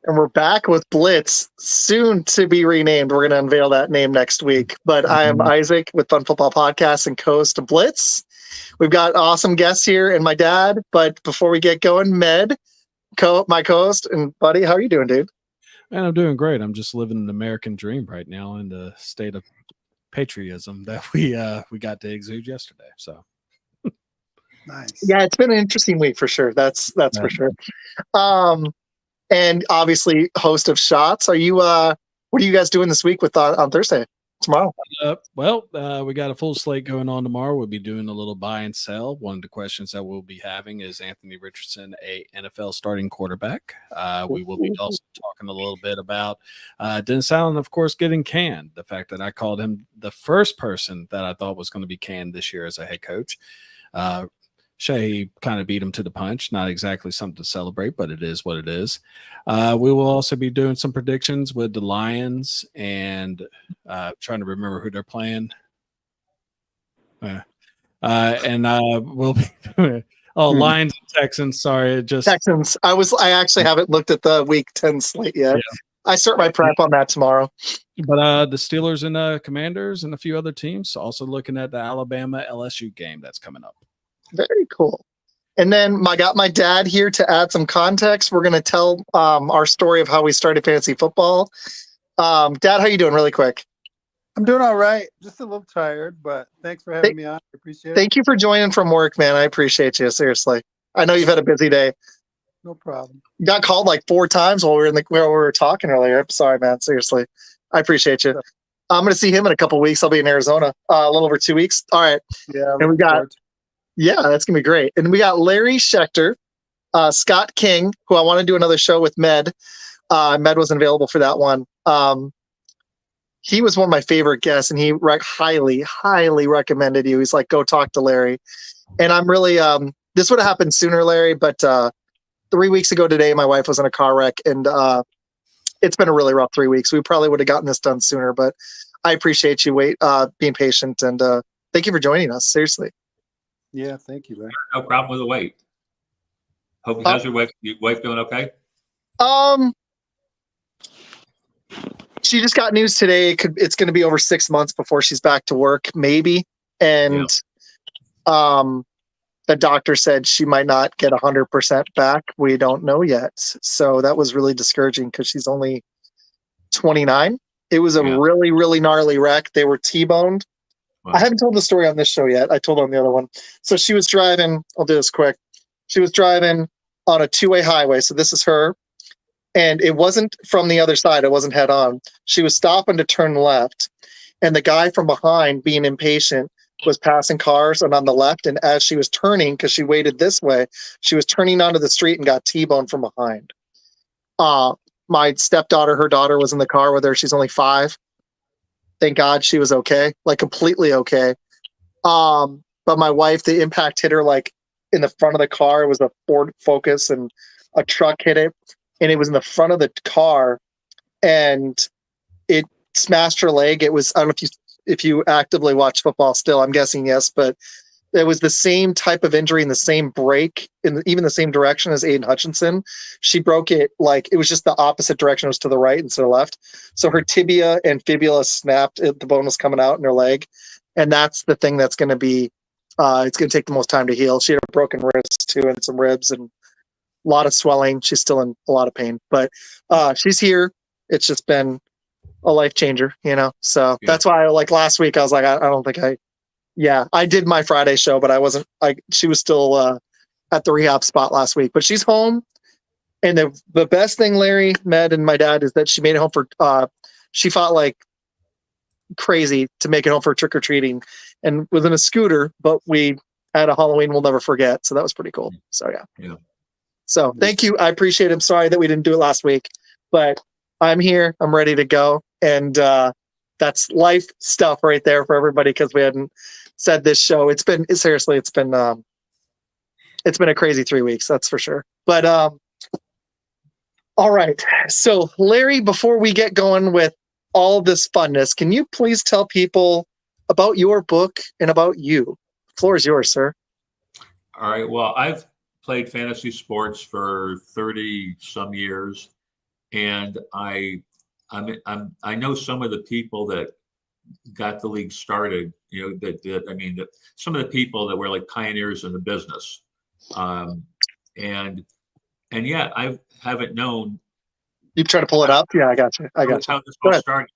And we're back with Blitz, soon to be renamed. We're going to unveil that name next week. But I am Izac with Fun Football Podcast and co-host of Blitz. We've got awesome guests here and my dad. But before we get going, Med, my co-host and buddy, how are you doing, dude? Man, I'm doing great. I'm just living an American dream right now in the state of patriotism that we got to exude yesterday. So nice. Yeah, it's been an interesting week for sure. That's for sure. And obviously, host of Shots. Are you? What are you guys doing this week with on Thursday? Tomorrow? We got a full slate going on tomorrow. We'll be doing a little buy and sell. One of the questions that we'll be having is Anthony Richardson a NFL starting quarterback? We will be also talking a little bit about Dennis Allen, of course, getting canned. The fact that I called him the first person that I thought was going to be canned this year as a head coach. Shea kind of beat him to the punch. Not exactly something to celebrate, but it is what it is. We will also be doing some predictions with the Lions and trying to remember who they're playing. We'll be Lions and Texans. Sorry, Texans. I actually haven't looked at the Week 10 slate yet. Yeah. I start my prep on that tomorrow. But the Steelers and Commanders and a few other teams. Also looking at the Alabama LSU game that's coming up. Very cool. And then I got my dad here to add some context. We're going to tell our story of how we started fantasy football. Dad, how you doing really quick? I'm doing all right. Just a little tired, but thanks for having me on. I appreciate it. Thank you for joining from work, man. I appreciate you. Seriously. I know you've had a busy day. No problem. You got called like 4 times while we were talking earlier. I'm sorry, man. Seriously. I appreciate you. I'm going to see him in a couple of weeks. I'll be in Arizona a little over 2 weeks. All right. Yeah. And we got Yeah, that's going to be great. And we got Larry Schechter, Scott King, who I want to do another show with Med. Med wasn't available for that one. He was one of my favorite guests, and he highly, highly recommended you. He's like, go talk to Larry. And I'm really, this would have happened sooner, Larry, but 3 weeks ago today, my wife was in a car wreck, and it's been a really rough 3 weeks. We probably would have gotten this done sooner, but I appreciate you being patient, and thank you for joining us. Seriously. Yeah, thank you, Larry. No problem with the wait. How's your wife doing okay? She just got news today. It's going to be over 6 months before she's back to work, maybe. And the doctor said she might not get 100% back. We don't know yet. So that was really discouraging because she's only 29. It was a really, really gnarly wreck. They were T-boned. Wow. I haven't told the story on this show yet. I told on the other one. So she was driving. I'll do this quick. She was driving on a 2-way highway. So this is her. And it wasn't from the other side. It wasn't head on. She was stopping to turn left. And the guy from behind, being impatient, was passing cars and on the left. And as she was turning, because she waited this way, she was turning onto the street and got T-boned from behind. My stepdaughter, her daughter was in the car with her. She's only 5. Thank God she was okay, like completely okay. But my wife, the impact hit her like in the front of the car. It was a Ford Focus and a truck hit it. And it was in the front of the car and it smashed her leg. It was, I don't know if you actively watch football still, I'm guessing yes, but it was the same type of injury in the same break, even the same direction as Aiden Hutchinson. She broke it like it was just the opposite direction. It was to the right instead of left. So her tibia and fibula snapped. The bone was coming out in her leg. And that's the thing that's going to be, it's going to take the most time to heal. She had a broken wrist too and some ribs and a lot of swelling. She's still in a lot of pain, but she's here. It's just been a life changer, So that's why like last week I was like, I don't think I did my Friday show, but I wasn't she was still at the rehab spot last week, but she's home. And the best thing, Larry, Med, and my dad, is that she made it home for, she fought like crazy to make it home for trick-or-treating and was in a scooter, but we had a Halloween we'll never forget. So that was pretty cool. So yeah. So thank you. I appreciate it. I'm sorry that we didn't do it last week, but I'm here. I'm ready to go. And that's life stuff right there for everybody because we hadn't said this show. It's been a crazy 3 weeks, that's for sure. But all right. So Larry, before we get going with all this funness, can you please tell people about your book and about you? The floor is yours, sir. All right. Well, I've played fantasy sports for 30 some years. and I know some of the people that got the league started. Some of the people that were like pioneers in the business, and yet I haven't known. You try to pull it up? Yeah, I got you. I got you. How this Go all ahead. started.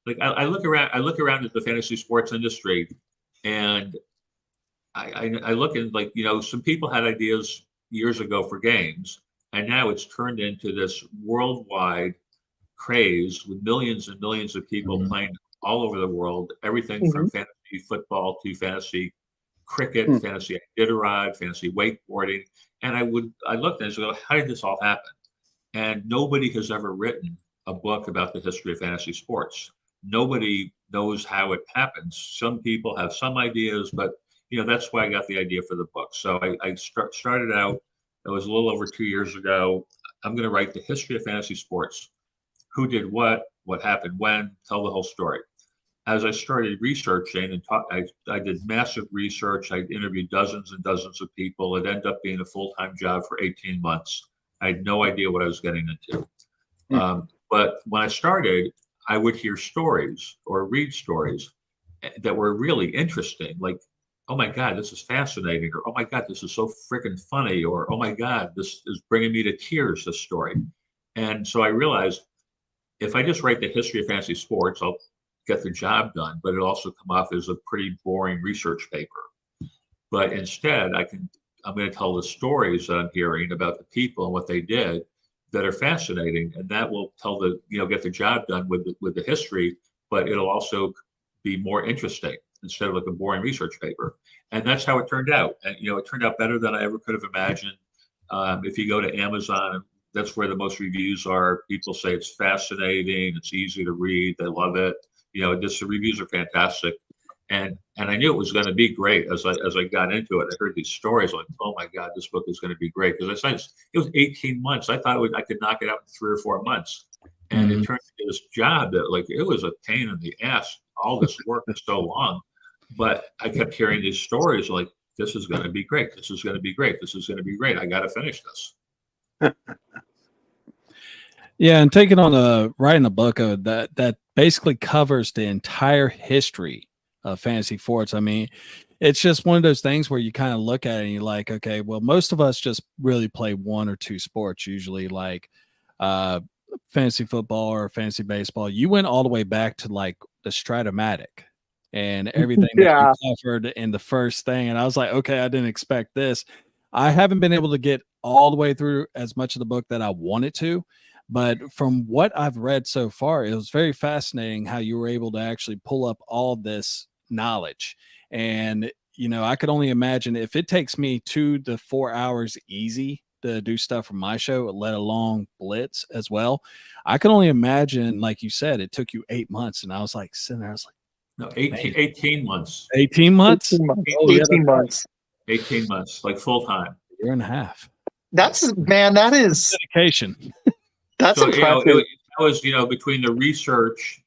Like I look around at the fantasy sports industry, and I look at, like, some people had ideas years ago for games, and now it's turned into this worldwide craze with millions and millions of people playing all over the world, everything from Mhm. fantasy football to fantasy cricket, fantasy Iditarod, fantasy wakeboarding. And I looked and I said, how did this all happen? And nobody has ever written a book about the history of fantasy sports. Nobody knows how it happens. Some people have some ideas, but that's why I got the idea for the book. So I started out. It was a little over 2 years ago. I'm going to write the history of fantasy sports. Who did what happened when, tell the whole story. As I started researching and I did massive research. I interviewed dozens and dozens of people. It ended up being a full-time job for 18 months. I had no idea what I was getting into. But when I started, I would hear stories or read stories that were really interesting. Like, oh my God, this is fascinating. Or, oh my God, this is so freaking funny. Or, oh my God, this is bringing me to tears, this story. And so I realized, if I just write the history of fantasy sports, I'll get the job done, but it'll also come off as a pretty boring research paper. But instead, I'm going to tell the stories that I'm hearing about the people and what they did that are fascinating, and that will get the job done with the history, but it'll also be more interesting instead of like a boring research paper. And that's how it turned out. And it turned out better than I ever could have imagined. If you go to Amazon, that's where the most reviews are. People say it's fascinating, it's easy to read, they love it. The reviews are fantastic. And I knew it was going to be great as I got into it. I heard these stories like, oh my God, this book is going to be great. Because I said it was 18 months. I thought I could knock it out in 3 or 4 months. And it turned into this job that, like, it was a pain in the ass. All this work is so long. But I kept hearing these stories like, this is going to be great. This is going to be great. This is going to be great. I got to finish this. Yeah, and taking on writing a book that basically covers the entire history of fantasy sports. I mean, it's just one of those things where you kind of look at it and you're like, okay, well, most of us just really play one or two sports, usually like fantasy football or fantasy baseball. You went all the way back to like the Stratomatic and everything that you covered in the first thing. And I was like, okay, I didn't expect this. I haven't been able to get all the way through as much of the book that I wanted to. But from what I've read so far, it was very fascinating how you were able to actually pull up all this knowledge. And, I could only imagine if it takes me 2 to 4 hours easy to do stuff from my show, let alone Blitz as well. I can only imagine, like you said, it took you 8 months. And I was like, sitting there, I was like, no, 18 months. 18 months? 18 months. Oh, yeah, 18 months. 18 months, like full time. Year and a half. That is dedication. That's so, impressive. That was, between the research,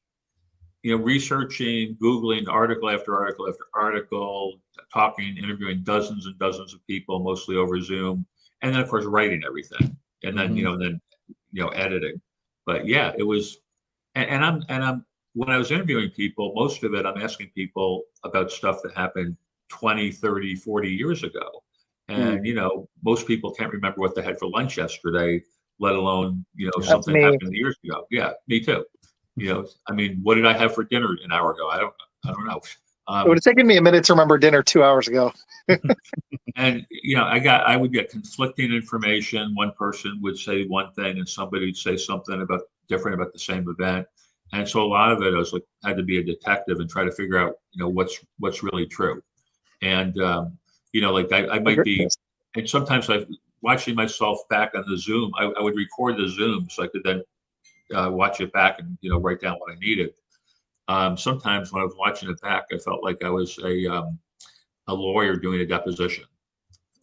researching, Googling article after article after article, talking, interviewing dozens and dozens of people, mostly over Zoom, and then of course writing everything, and then editing. But yeah, it was, and I'm when I was interviewing people, most of it I'm asking people about stuff that happened 20, 30, 40 years ago. And most people can't remember what they had for lunch yesterday, let alone something happened years ago. Yeah, me too. I mean, what did I have for dinner an hour ago? I don't know. It would have taken me a minute to remember dinner 2 hours ago. And I would get conflicting information. One person would say one thing, and somebody would say something different about the same event. And so a lot of it, I was like, had to be a detective and try to figure out, what's really true. And like I might be, and sometimes watching myself back on the Zoom, I would record the Zoom so I could then watch it back and write down what I needed. Sometimes when I was watching it back, I felt like I was a lawyer doing a deposition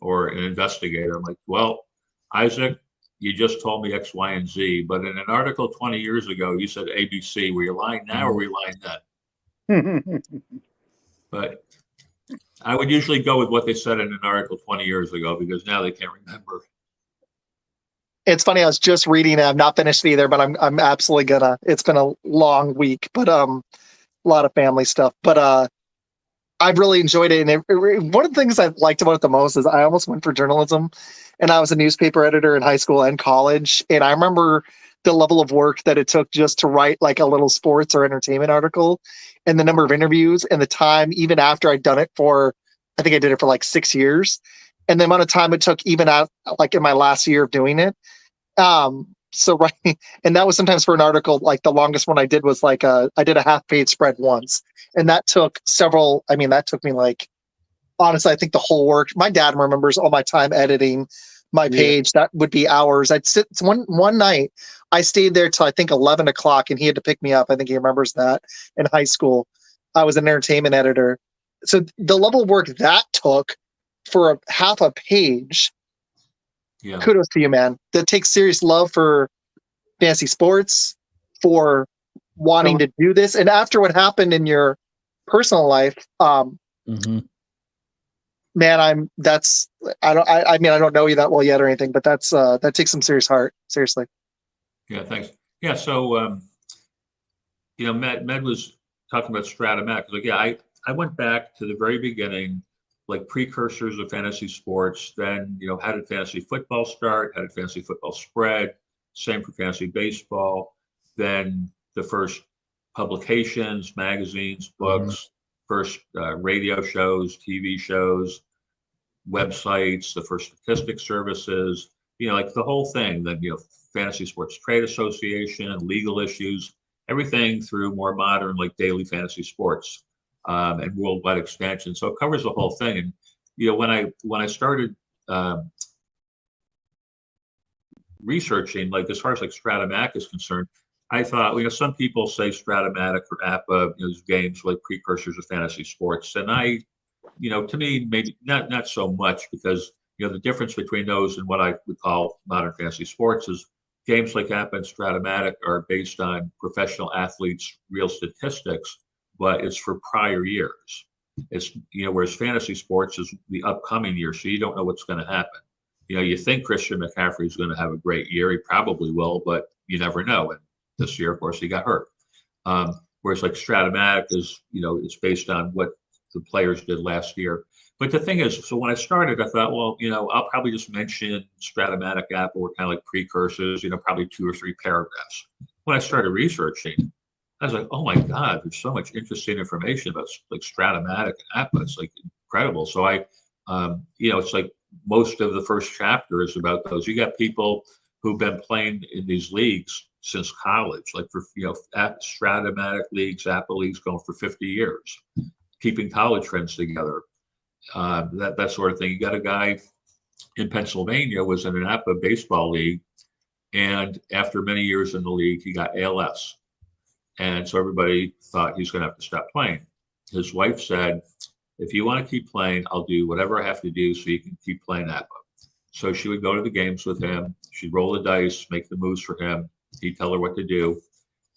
or an investigator. I'm like, well, Izac, you just told me X, Y, and Z, but in an article 20 years ago, you said ABC. Were you lying now or were you lying then? But I would usually go with what they said in an article 20 years ago because now they can't remember. It's funny. I was just reading it. I've not finished it either, but I'm absolutely gonna. It's been a long week, but a lot of family stuff. But I've really enjoyed it. And one of the things I liked about it the most is I almost went for journalism, and I was a newspaper editor in high school and college. And I remember the level of work that it took just to write like a little sports or entertainment article, and the number of interviews and the time, even after I'd done it for, I think I did it for like 6 years, and the amount of time it took even out like in my last year of doing it. So right, and that was sometimes for an article. Like the longest one I did was like I did a half-page spread once, and that took several. I mean, that took me like, honestly, I think the whole work. My dad remembers all my time editing my page. That would be hours. I'd sit one night. I stayed there till I think 11 o'clock, and he had to pick me up. I think he remembers that in high school. I was an entertainment editor, so the level of work that took for half a page. Yeah. Kudos to you, man. That takes serious love for fantasy sports, for wanting to do this. And after what happened in your personal life, man, I mean, I don't know you that well yet or anything, but that takes some serious heart. Seriously. Yeah, thanks. Yeah, so Med was talking about Stratomatic. Like, yeah, I went back to the very beginning, like precursors of fantasy sports. Then, how did fantasy football start? How did fantasy football spread? Same for fantasy baseball. Then the first publications, magazines, books, first radio shows, TV shows, websites, the first statistics services, like the whole thing. Then, Fantasy Sports Trade Association, legal issues, everything through more modern, like daily fantasy sports. And worldwide expansion. So it covers the whole thing. And when I started researching, like as far as like Stratomatic is concerned, I thought, some people say Stratomatic or APA, games like precursors of fantasy sports, and I, to me, maybe not so much, because the difference between those and what I would call modern fantasy sports is games like APA and Stratomatic are based on professional athletes' real statistics, but it's for prior years. It's, whereas fantasy sports is the upcoming year, so you don't know what's going to happen. You think Christian McCaffrey is going to have a great year. He probably will, but you never know. And this year, of course, he got hurt. Whereas like Stratomatic is, it's based on what the players did last year. But the thing is, so when I started, I thought, well, I'll probably just mention Stratomatic, Apple were kind of like precursors, probably 2 or 3 paragraphs. When I started researching, I was like, oh my God, there's so much interesting information about like Stratomatic and APA. It's like incredible. So I, it's like most of the first chapter is about those. You got people who've been playing in these leagues since college, like for, Stratomatic leagues, APA leagues going for 50 years, keeping college friends together, that sort of thing. You got a guy in Pennsylvania was in an APA baseball league, and after many years in the league, he got ALS. And so everybody thought he's going to have to stop playing. His wife said, if you want to keep playing, I'll do whatever I have to do so you can keep playing APA. So she would go to the games with him. She'd roll the dice, make the moves for him. He'd tell her what to do.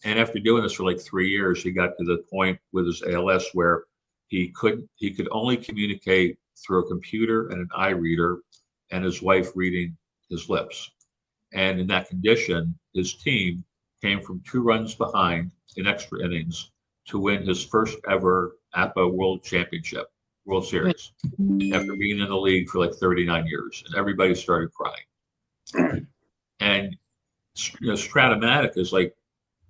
And after doing this for like 3 years, he got to the point with his ALS where he could only communicate through a computer and an eye reader, and his wife reading his lips. And in that condition, his team came from 2 runs behind in extra innings to win his first ever APA World Series, after being in the league for like 39 years. And everybody started crying. And Stratomatic is like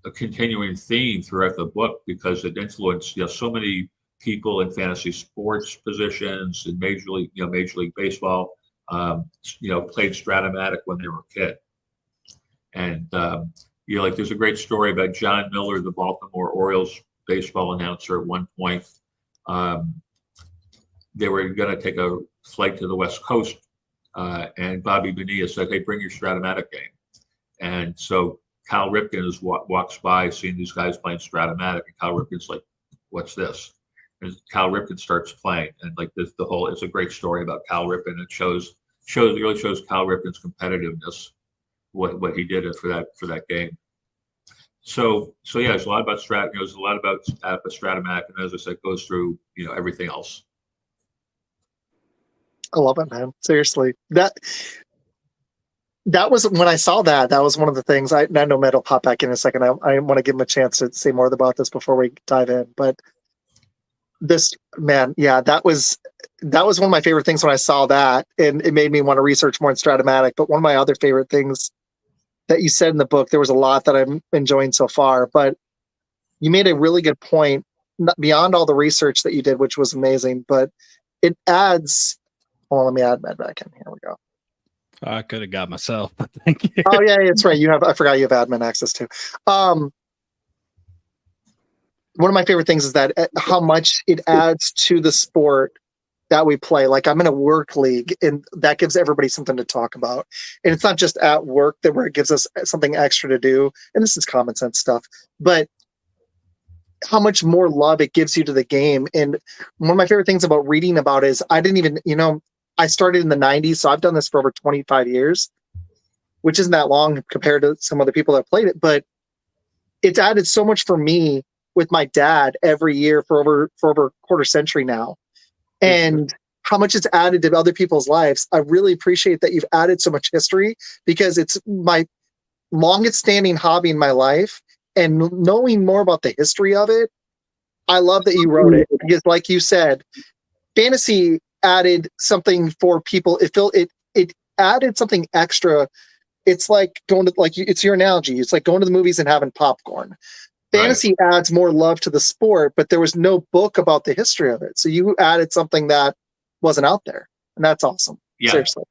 a continuing theme throughout the book, because it influenced so many people in fantasy sports positions in Major League Baseball, played Stratomatic when they were a kid. And like there's a great story about John Miller, the Baltimore Orioles baseball announcer. At one point, they were going to take a flight to the West Coast, and Bobby Bonilla said, "Hey, bring your Stratomatic game." And so Cal Ripken walks by, seeing these guys playing Stratomatic, and Cal Ripken's like, "What's this?" And Cal Ripken starts playing, and like it's a great story about Cal Ripken. It really shows Cal Ripken's competitiveness, what he did for that game. So yeah, there's a lot about there's a lot about Stratomatic, and as I said, goes through everything else. I love it, man. Seriously, that was when I saw that. That was one of the things. I know Matt will pop back in a second. I want to give him a chance to say more about this before we dive in. But this man, yeah, that was one of my favorite things when I saw that, and it made me want to research more in Stratomatic. But one of my other favorite things that you said in the book, there was a lot that I'm enjoying so far, but you made a really good point beyond all the research that you did, which was amazing. But it adds. Hold on, let me add Matt back in. Here we go. I could have got myself, but thank you. Oh yeah, it's right. You have. I forgot you have admin access too. One of my favorite things is that how much it adds to the sport that we play. Like I'm in a work league, and that gives everybody something to talk about. And it's not just at work that where it gives us something extra to do. And this is common sense stuff, but how much more love it gives you to the game. And one of my favorite things about reading about is I didn't even, I started in the 90s, so I've done this for over 25 years, which isn't that long compared to some other people that played it, but it's added so much for me with my dad every year for over a quarter century now. And how much it's added to other people's lives. I really appreciate that you've added so much history, because it's my longest standing hobby in my life, and knowing more about the history of it. I love that you wrote it, because like you said, fantasy added something for people. It added something extra. It's like going to, it's your analogy. It's like going to the movies and having popcorn. Fantasy adds more love to the sport, but there was no book about the history of it. So you added something that wasn't out there, and that's awesome. Yeah. Seriously.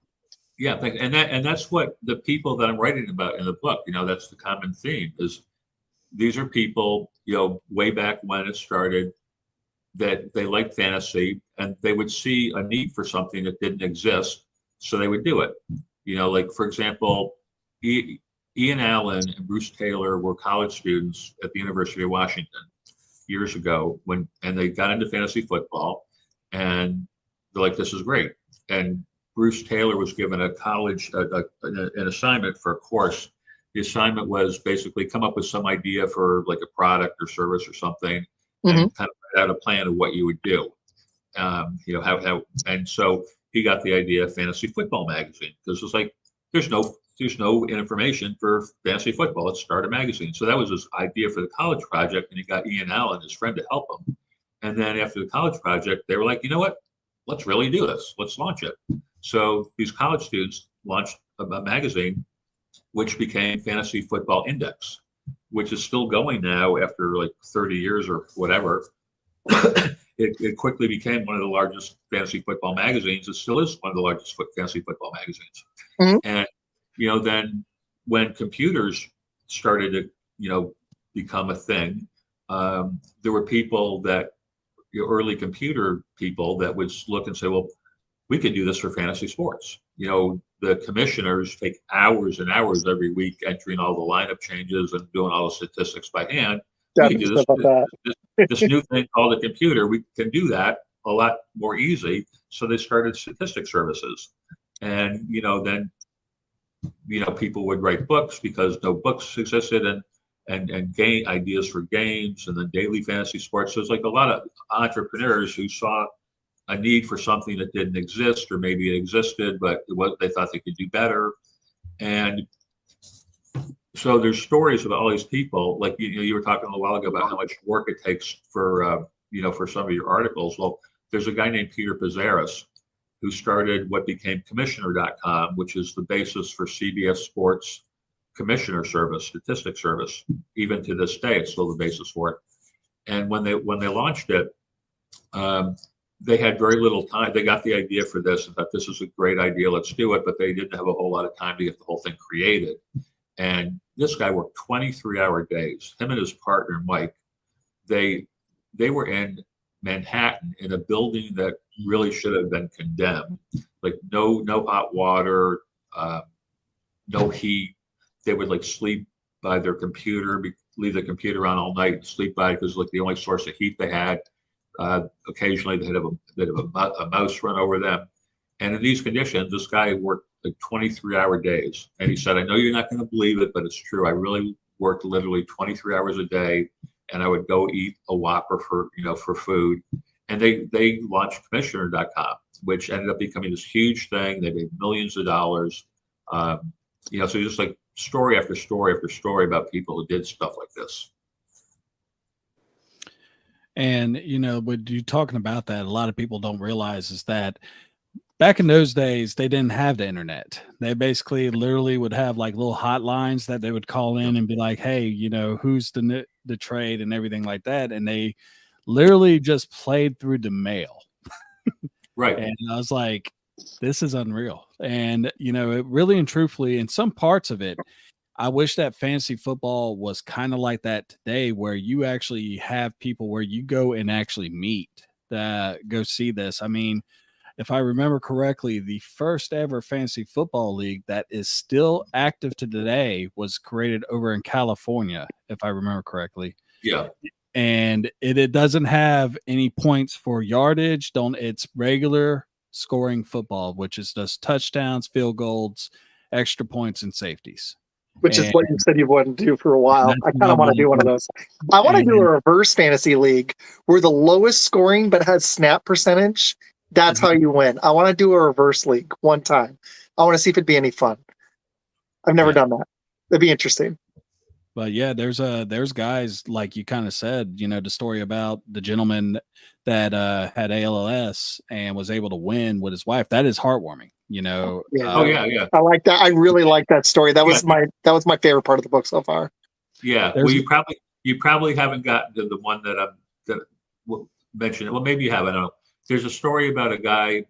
Yeah, and that's what the people that I'm writing about in the book, that's the common theme, is these are people, way back when it started, that they liked fantasy, and they would see a need for something that didn't exist, so they would do it. Like for example, Ian Allen and Bruce Taylor were college students at the University of Washington years ago and they got into fantasy football, and they're like, this is great. And Bruce Taylor was given a college an assignment for a course. The assignment was basically come up with some idea for like a product or service or something, and kind of write out a plan of what you would do. And so he got the idea of Fantasy Football Magazine, because it's like there's no information for fantasy football. Let's start a magazine. So that was his idea for the college project, and he got Ian Allen, his friend, to help him. And then after the college project, they were like, you know what? Let's really do this. Let's launch it. So these college students launched a magazine, which became Fantasy Football Index, which is still going now after like 30 years or whatever. It quickly became one of the largest fantasy football magazines. It still is one of the largest fantasy football magazines. And, then when computers started to, become a thing, there were people that, early computer people that would look and say, well, we could do this for fantasy sports. The commissioners take hours and hours every week entering all the lineup changes and doing all the statistics by hand. We can do this new thing called a computer. We can do that a lot more easy. So they started statistics services. And, then, people would write books because no books existed, and game ideas for games, and then daily fantasy sports. So it's like a lot of entrepreneurs who saw a need for something that didn't exist, or maybe it existed, but they thought they could do better. And so there's stories about all these people, like you were talking a while ago about how much work it takes for for some of your articles. Well, there's a guy named Peter Pizarris who started what became Commissioner.com, which is the basis for CBS Sports Commissioner Service, statistics service. Even to this day, it's still the basis for it. And when they launched it, they had very little time. They got the idea for this and thought, this is a great idea, let's do it. But they didn't have a whole lot of time to get the whole thing created. And this guy worked 23-hour days. Him and his partner, Mike, they were in Manhattan in a building that really should have been condemned. Like no hot water, no heat. They would like sleep by their computer, leave the computer on all night and sleep by it because like the only source of heat they had. Occasionally they'd have a mouse run over them. And in these conditions, this guy worked like 23-hour days. And he said, I know you're not going to believe it, but it's true. I really worked literally 23 hours a day, and I would go eat a Whopper for food. And they launched Commissioner.com, which ended up becoming this huge thing. They made millions of dollars. So just like story after story after story about people who did stuff like this. And, when you're talking about that, a lot of people don't realize is that back in those days, they didn't have the internet. They basically literally would have like little hotlines that they would call in and be like, hey, who's the trade and everything like that. And they literally just played through the mail. Right. And I was like, this is unreal. And, it really and truthfully, in some parts of it, I wish that fantasy football was kind of like that today, where you actually have people where you go and actually meet that go see this. I mean, if I remember correctly, the first ever fantasy football league that is still active to today was created over in California, if I remember correctly. Yeah. And it doesn't have any points for yardage. It's regular scoring football, which is just touchdowns, field goals, extra points, and safeties. Which is what you said you wouldn't do for a while. I kind of want to do one of those. I want to do a reverse fantasy league where the lowest scoring but has snap percentage. That's how you win. I want to do a reverse league one time. I want to see if it'd be any fun. I've never done that. It'd be interesting. But yeah, there's guys like you kind of said, the story about the gentleman that had ALS and was able to win with his wife. That is heartwarming. Oh yeah. I like that. I really like that story. That was my favorite part of the book so far. Yeah. Well, you probably haven't gotten to the one that mentioned. Well, maybe you have. I don't know. There's a story about a guy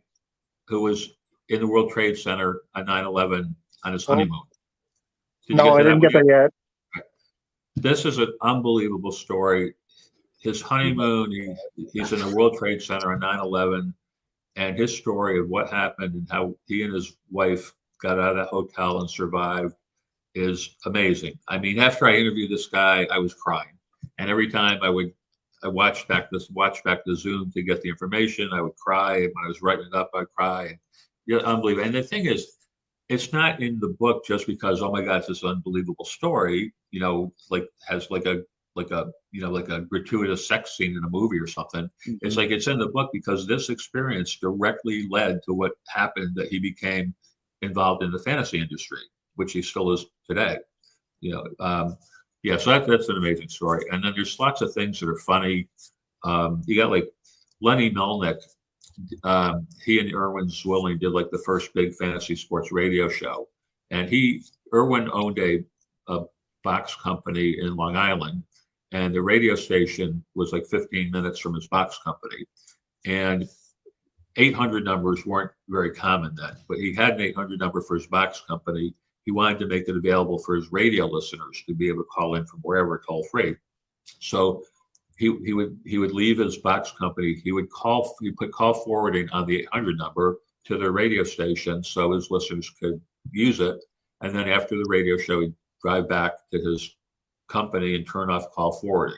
who was in the World Trade Center on 9/11 on his honeymoon. No, I didn't get that yet. This is an unbelievable story. His honeymoon, he's in the World Trade Center on 9/11, and his story of what happened and how he and his wife got out of that hotel and survived is amazing. I mean, after I interviewed this guy, I was crying. And every time I watched back the Zoom to get the information, I would cry. When I was writing it up, I'd cry. Yeah, unbelievable. And the thing is, it's not in the book just because, oh my God, it's this unbelievable story, has like a gratuitous sex scene in a movie or something. Mm-hmm. It's like it's in the book because this experience directly led to what happened, that he became involved in the fantasy industry, which he still is today. So that's an amazing story. And then there's lots of things that are funny. You got like Lenny Melnick. He and Irwin Zwilling did like the first big fantasy sports radio show, and Irwin owned a box company in Long Island, and the radio station was like 15 minutes from his box company, and 800 numbers weren't very common then, but he had an 800 number for his box company. He wanted to make it available for his radio listeners to be able to call in from wherever toll free. So he would leave his box company. He put call forwarding on the 800 number to their radio station so his listeners could use it. And then after the radio show, he'd drive back to his company and turn off call forwarding.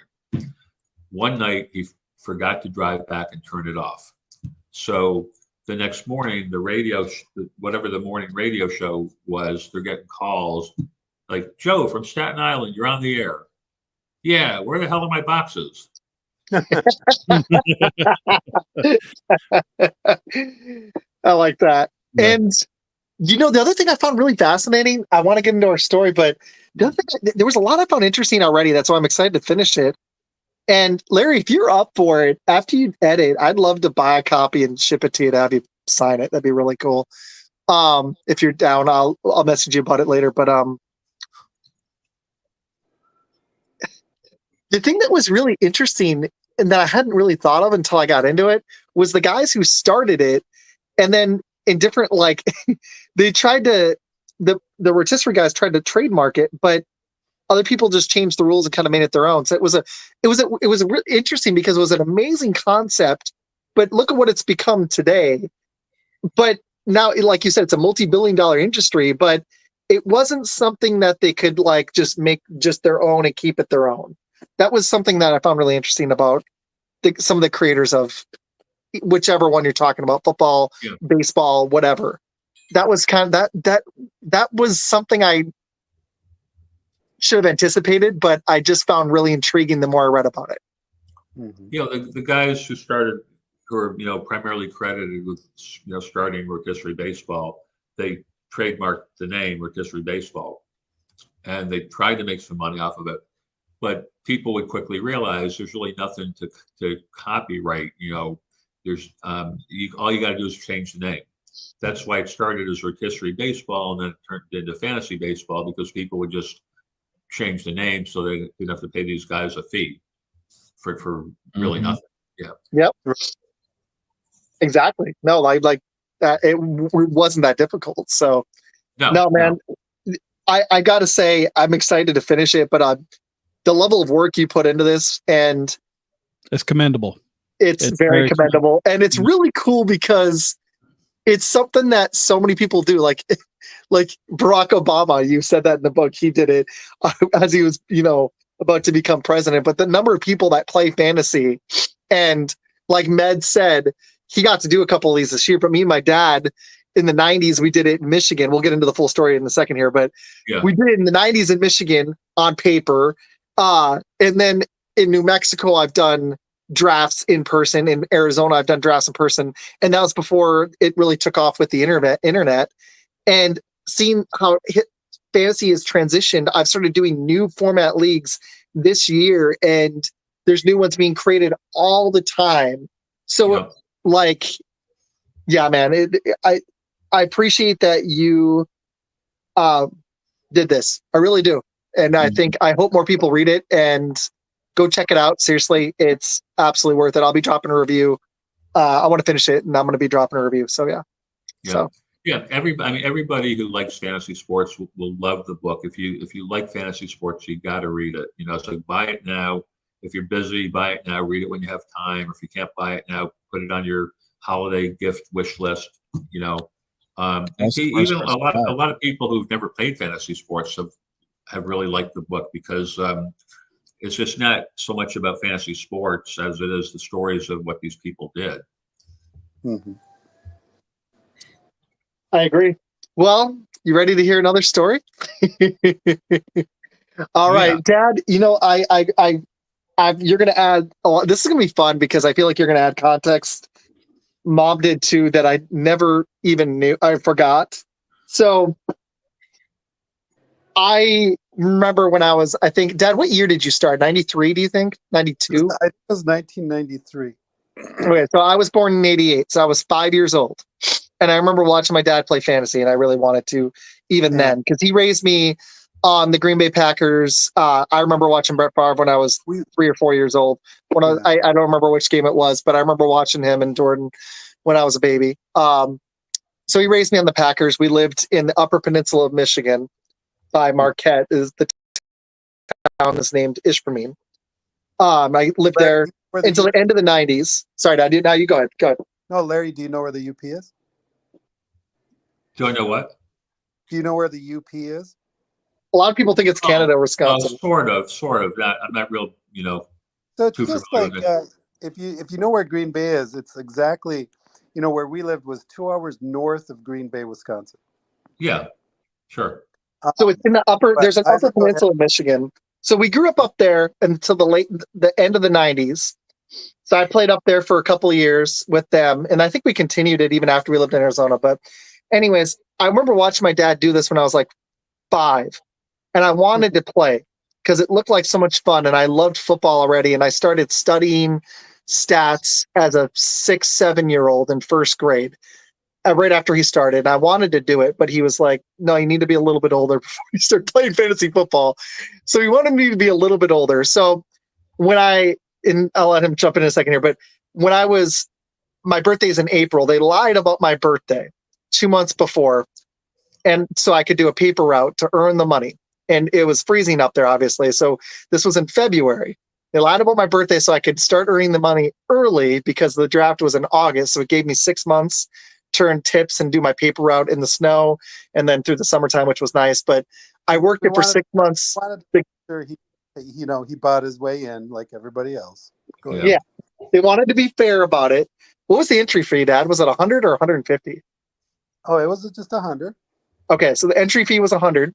One night he forgot to drive back and turn it off. So the next morning, whatever the morning radio show was, they're getting calls like, Joe from Staten Island, you're on the air. Yeah, where the hell are my boxes? I like that. Yeah. And the other thing I found really fascinating, I want to get into our story, but the other thing, there was a lot I found interesting already. That's why I'm excited to finish it. And Larry, if you're up for it, after you edit, I'd love to buy a copy and ship it to you to have you sign it. That'd be really cool. If you're down, I'll message you about it later. But the thing that was really interesting and that I hadn't really thought of until I got into it was the guys who started it, and then in different they tried to the rotisserie guys tried to trademark it, but other people just changed the rules and kind of made it their own. So it was really interesting because it was an amazing concept, but look at what it's become today. But now, like you said, it's a multi-billion-dollar industry, but it wasn't something that they could just make just their own and keep it their own. That was something that I found really interesting about some of the creators of whichever one you're talking about, football, baseball, whatever. That was kind of that was something I should have anticipated, but I just found really intriguing the more I read about it. Mm-hmm. The guys who started, who are primarily credited with starting rotisserie baseball, they trademarked the name rotisserie baseball, and they tried to make some money off of it. But people would quickly realize there's really nothing to copyright. There's all you got to do is change the name. That's why it started as rotisserie baseball, and then it turned into fantasy baseball, because people would just change the name so they didn't have to pay these guys a fee for really nothing. Yeah. Yep. Exactly. No, like it wasn't that difficult. So no, man. I got to say, I'm excited to finish it, but the level of work you put into this, and it's commendable. It's very commendable. And it's really cool because it's something that so many people do. Like Barack Obama, you said that in the book, he did it as he was, about to become president. But the number of people that play fantasy, and like Med said, he got to do a couple of these this year, but me and my dad in the 90s, we did it in Michigan. We'll get into the full story in a second here, but we did it in the 90s in Michigan on paper. And then in New Mexico, I've done drafts in person. In Arizona, I've done drafts in person. And that was before it really took off with the internet. And seeing how fantasy has transitioned, I've started doing new format leagues this year, and there's new ones being created all the time. So yeah, man, I appreciate that you did this. I really do. And I hope more people read it and go check it out. Seriously, it's absolutely worth it. I'll be dropping a review. I want to finish it, and I'm going to be dropping a review. So yeah. Everybody who likes fantasy sports will love the book. If you like fantasy sports, you got to read it. So buy it now. If you're busy, buy it now. Read it when you have time. If you can't buy it now, put it on your holiday gift wish list. Even a lot of people who've never played fantasy sports have really liked the book, because it's just not so much about fantasy sports as it is the stories of what these people did. Mm-hmm. I agree. Well, you ready to hear another story? All right, Dad. You're going to add. This is going to be fun because I feel like you're going to add context. Mom did too, that I never even knew. I forgot. So I remember when I think, Dad, what year did you start? 93, do you think? 92? I think it was 1993. Okay, so I was born in 88, so I was 5 years old. And I remember watching my dad play fantasy, and I really wanted to even then, because he raised me on the Green Bay Packers. I remember watching Brett Favre when I was 3 or 4 years old. I don't remember which game it was, but I remember watching him and Jordan when I was a baby. So he raised me on the Packers. We lived in the Upper Peninsula of Michigan by Marquette, is the town that's named Ishpeming. I lived there until the end of the 90s. Sorry, Dad. Now you go ahead. Go ahead. No, Larry, do you know where the UP is? Do I know what? Do you know where the UP is? A lot of people think it's Canada or Wisconsin. Sort of. I'm not real, So it's just like if you know where Green Bay is, it's exactly, where we lived was 2 hours north of Green Bay, Wisconsin. Yeah, sure. So it's in the there's an Upper Peninsula of Michigan. So we grew up there until the end of the 90s. So I played up there for a couple of years with them, and I think we continued it even after we lived in Arizona. But anyways, I remember watching my dad do this when I was like 5, and I wanted to play because it looked like so much fun, and I loved football already, and I started studying stats as a 6, 7-year-old in first grade, right after he started. And I wanted to do it, but he was like, no, you need to be a little bit older before you start playing fantasy football. So he wanted me to be a little bit older. So I'll let him jump in a second here, but when my birthday's in April, they lied about my birthday 2 months before. And so I could do a paper route to earn the money. And it was freezing up there, obviously. So this was in February. They lied about my birthday so I could start earning the money early because the draft was in August. So it gave me 6 months to earn tips and do my paper route in the snow and then through the summertime, which was nice. But I worked it for 6 months. He bought his way in like everybody else. Yeah. They wanted to be fair about it. What was the entry fee, Dad? Was it 100 or 150? Oh, it was just 100. Okay, so the entry fee was 100.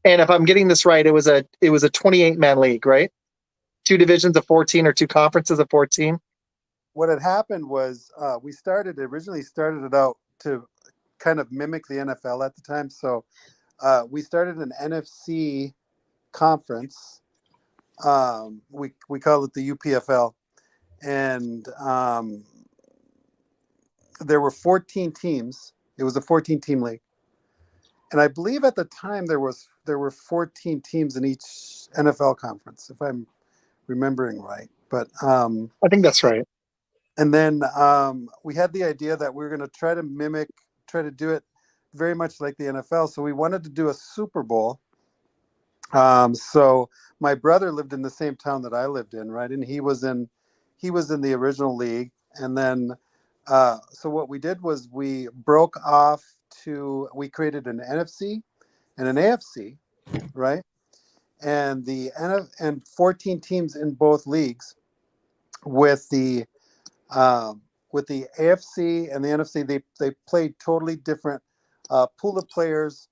And if I'm getting this right, it was a 28-man league, right? 2 divisions of 14 or 2 conferences of 14. What had happened was we originally started it out to kind of mimic the NFL at the time. So we started an NFC conference. We call it the UPFL, and there were 14 teams. It was a 14-team league, and I believe at the time there were 14 teams in each NFL conference, if I'm remembering right. But I think that's right. and then we had the idea that we were going to try to do it very much like the NFL. So we wanted to do a Super Bowl. So my brother lived in the same town that I lived in, right? And he was in the original league. And then, so what we did was we broke off we created an NFC and an AFC, right? And and 14 teams in both leagues with the AFC and the NFC, they played totally different pool of players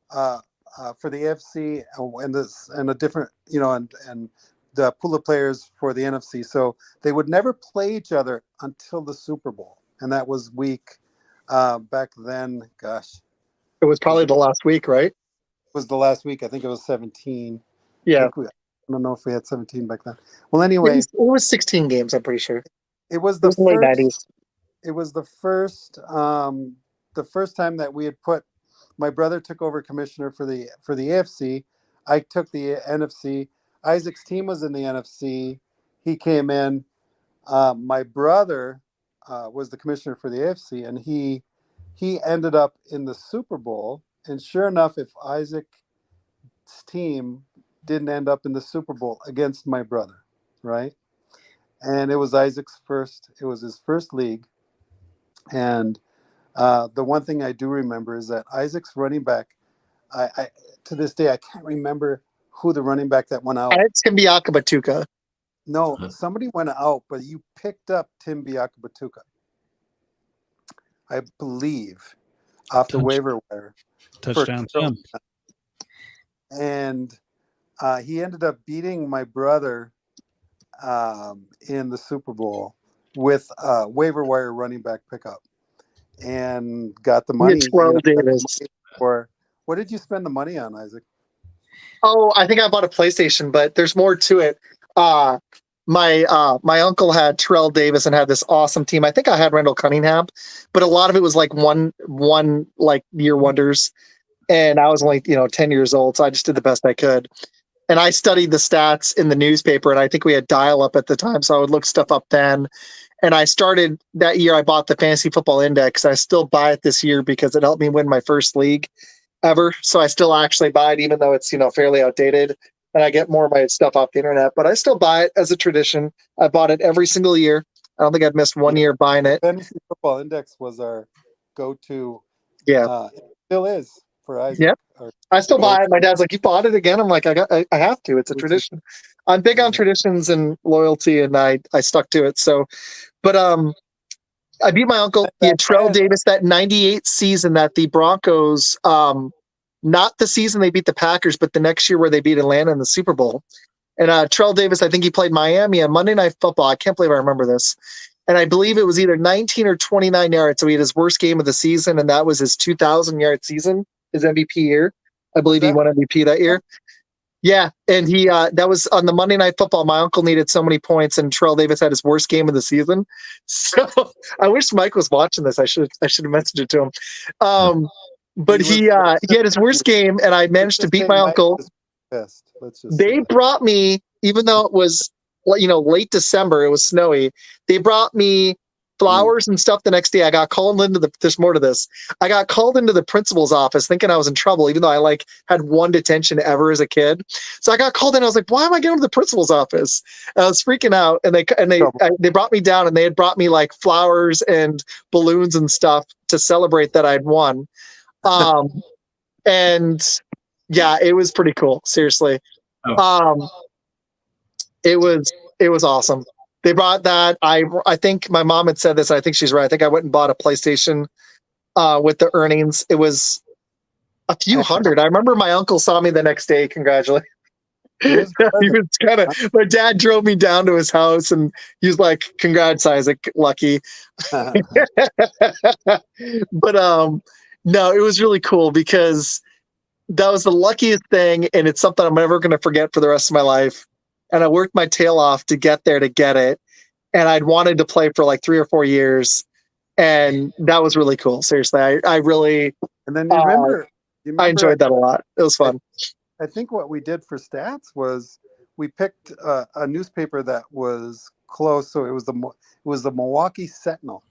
for the AFC and a different, and the pool of players for the NFC. So they would never play each other until the Super Bowl, and that was week back then. Gosh, It was probably the last week, right? it was the last week. I think it was 17. Yeah. I don't know if we had 17 back then. Well, anyway, It was 16 games, I'm pretty sure. it was It the was the late first. 90s. It was the first time that we had put. My brother took over commissioner for the AFC. I took the NFC. Isac's team was in the NFC. He came in. My brother was the commissioner for the AFC, and he ended up in the Super Bowl. And sure enough, if Isac's team didn't end up in the Super Bowl against my brother, right? And it was it was his first league. And the one thing I do remember is that Isac's running back, I to this day, I can't remember who the running back that went out. It's Tim Batuka. No, somebody went out, but you picked up Tim Batuka, I believe, off the waiver wire. Touchdown, Tim. And he ended up beating my brother in the Super Bowl with a waiver wire running back pickup, and got the money. Davis. What did you spend the money on, Izac? Oh, I think I bought a PlayStation, but there's more to it. My uncle had Terrell Davis and had this awesome team. I think I had Randall Cunningham, but a lot of it was like one like year wonders. And I was only 10 years old, so I just did the best I could. And I studied the stats in the newspaper, and I think we had dial-up at the time, so I would look stuff up then. And I started that year. I bought the Fantasy Football Index. I still buy it this year because it helped me win my first league ever. So I still actually buy it, even though it's fairly outdated, and I get more of my stuff off the internet. But I still buy it as a tradition. I bought it every single year. I don't think I've missed one year buying it. Fantasy Football Index was our go-to. Yeah, it still is for Izac. Yep. I still buy it. My dad's like, "You bought it again?" I'm like, I have to. It's a tradition. I'm big on traditions and loyalty, and I stuck to it. So, but I beat my uncle. He had Terrell Davis that 98 season that the Broncos, not the season they beat the Packers, but the next year where they beat Atlanta in the Super Bowl. And Terrell Davis, I think he played Miami on Monday Night Football. I can't believe I remember this. And I believe it was either 19 or 29 yards. So he had his worst game of the season, and that was his 2,000-yard season, his MVP year. I believe he won MVP that year. Yeah, and he that was on the Monday Night Football. My uncle needed so many points, and Terrell Davis had his worst game of the season. So I wish Mike was watching this. I should have messaged it to him. But he had his worst game, and I managed to beat my uncle. They brought me, even though it was late December, it was snowy. They brought me flowers and stuff the next day. I got called into there's more to this. I got called into the principal's office thinking I was in trouble, even though I had one detention ever as a kid. So I got called in. I was like, why am I going to the principal's office? And I was freaking out. And they brought me down, and they had brought me like flowers and balloons and stuff to celebrate that I'd won. And yeah, it was pretty cool. Seriously. It was awesome. They brought that. I think my mom had said this. I think she's right. I think I went and bought a PlayStation with the earnings. It was a few hundred. I remember my uncle saw me the next day. Congratulating. He was my dad drove me down to his house, and he was like, "Congrats, Izac, lucky." But No, it was really cool because that was the luckiest thing, and it's something I'm never going to forget for the rest of my life. And I worked my tail off to get there to get it, and I'd wanted to play for like 3 or 4 years, and that was really cool. Seriously, I really And then you remember, I enjoyed that a lot. It was fun. I think what we did for stats was we picked a newspaper that was close, so it was the Milwaukee Sentinel,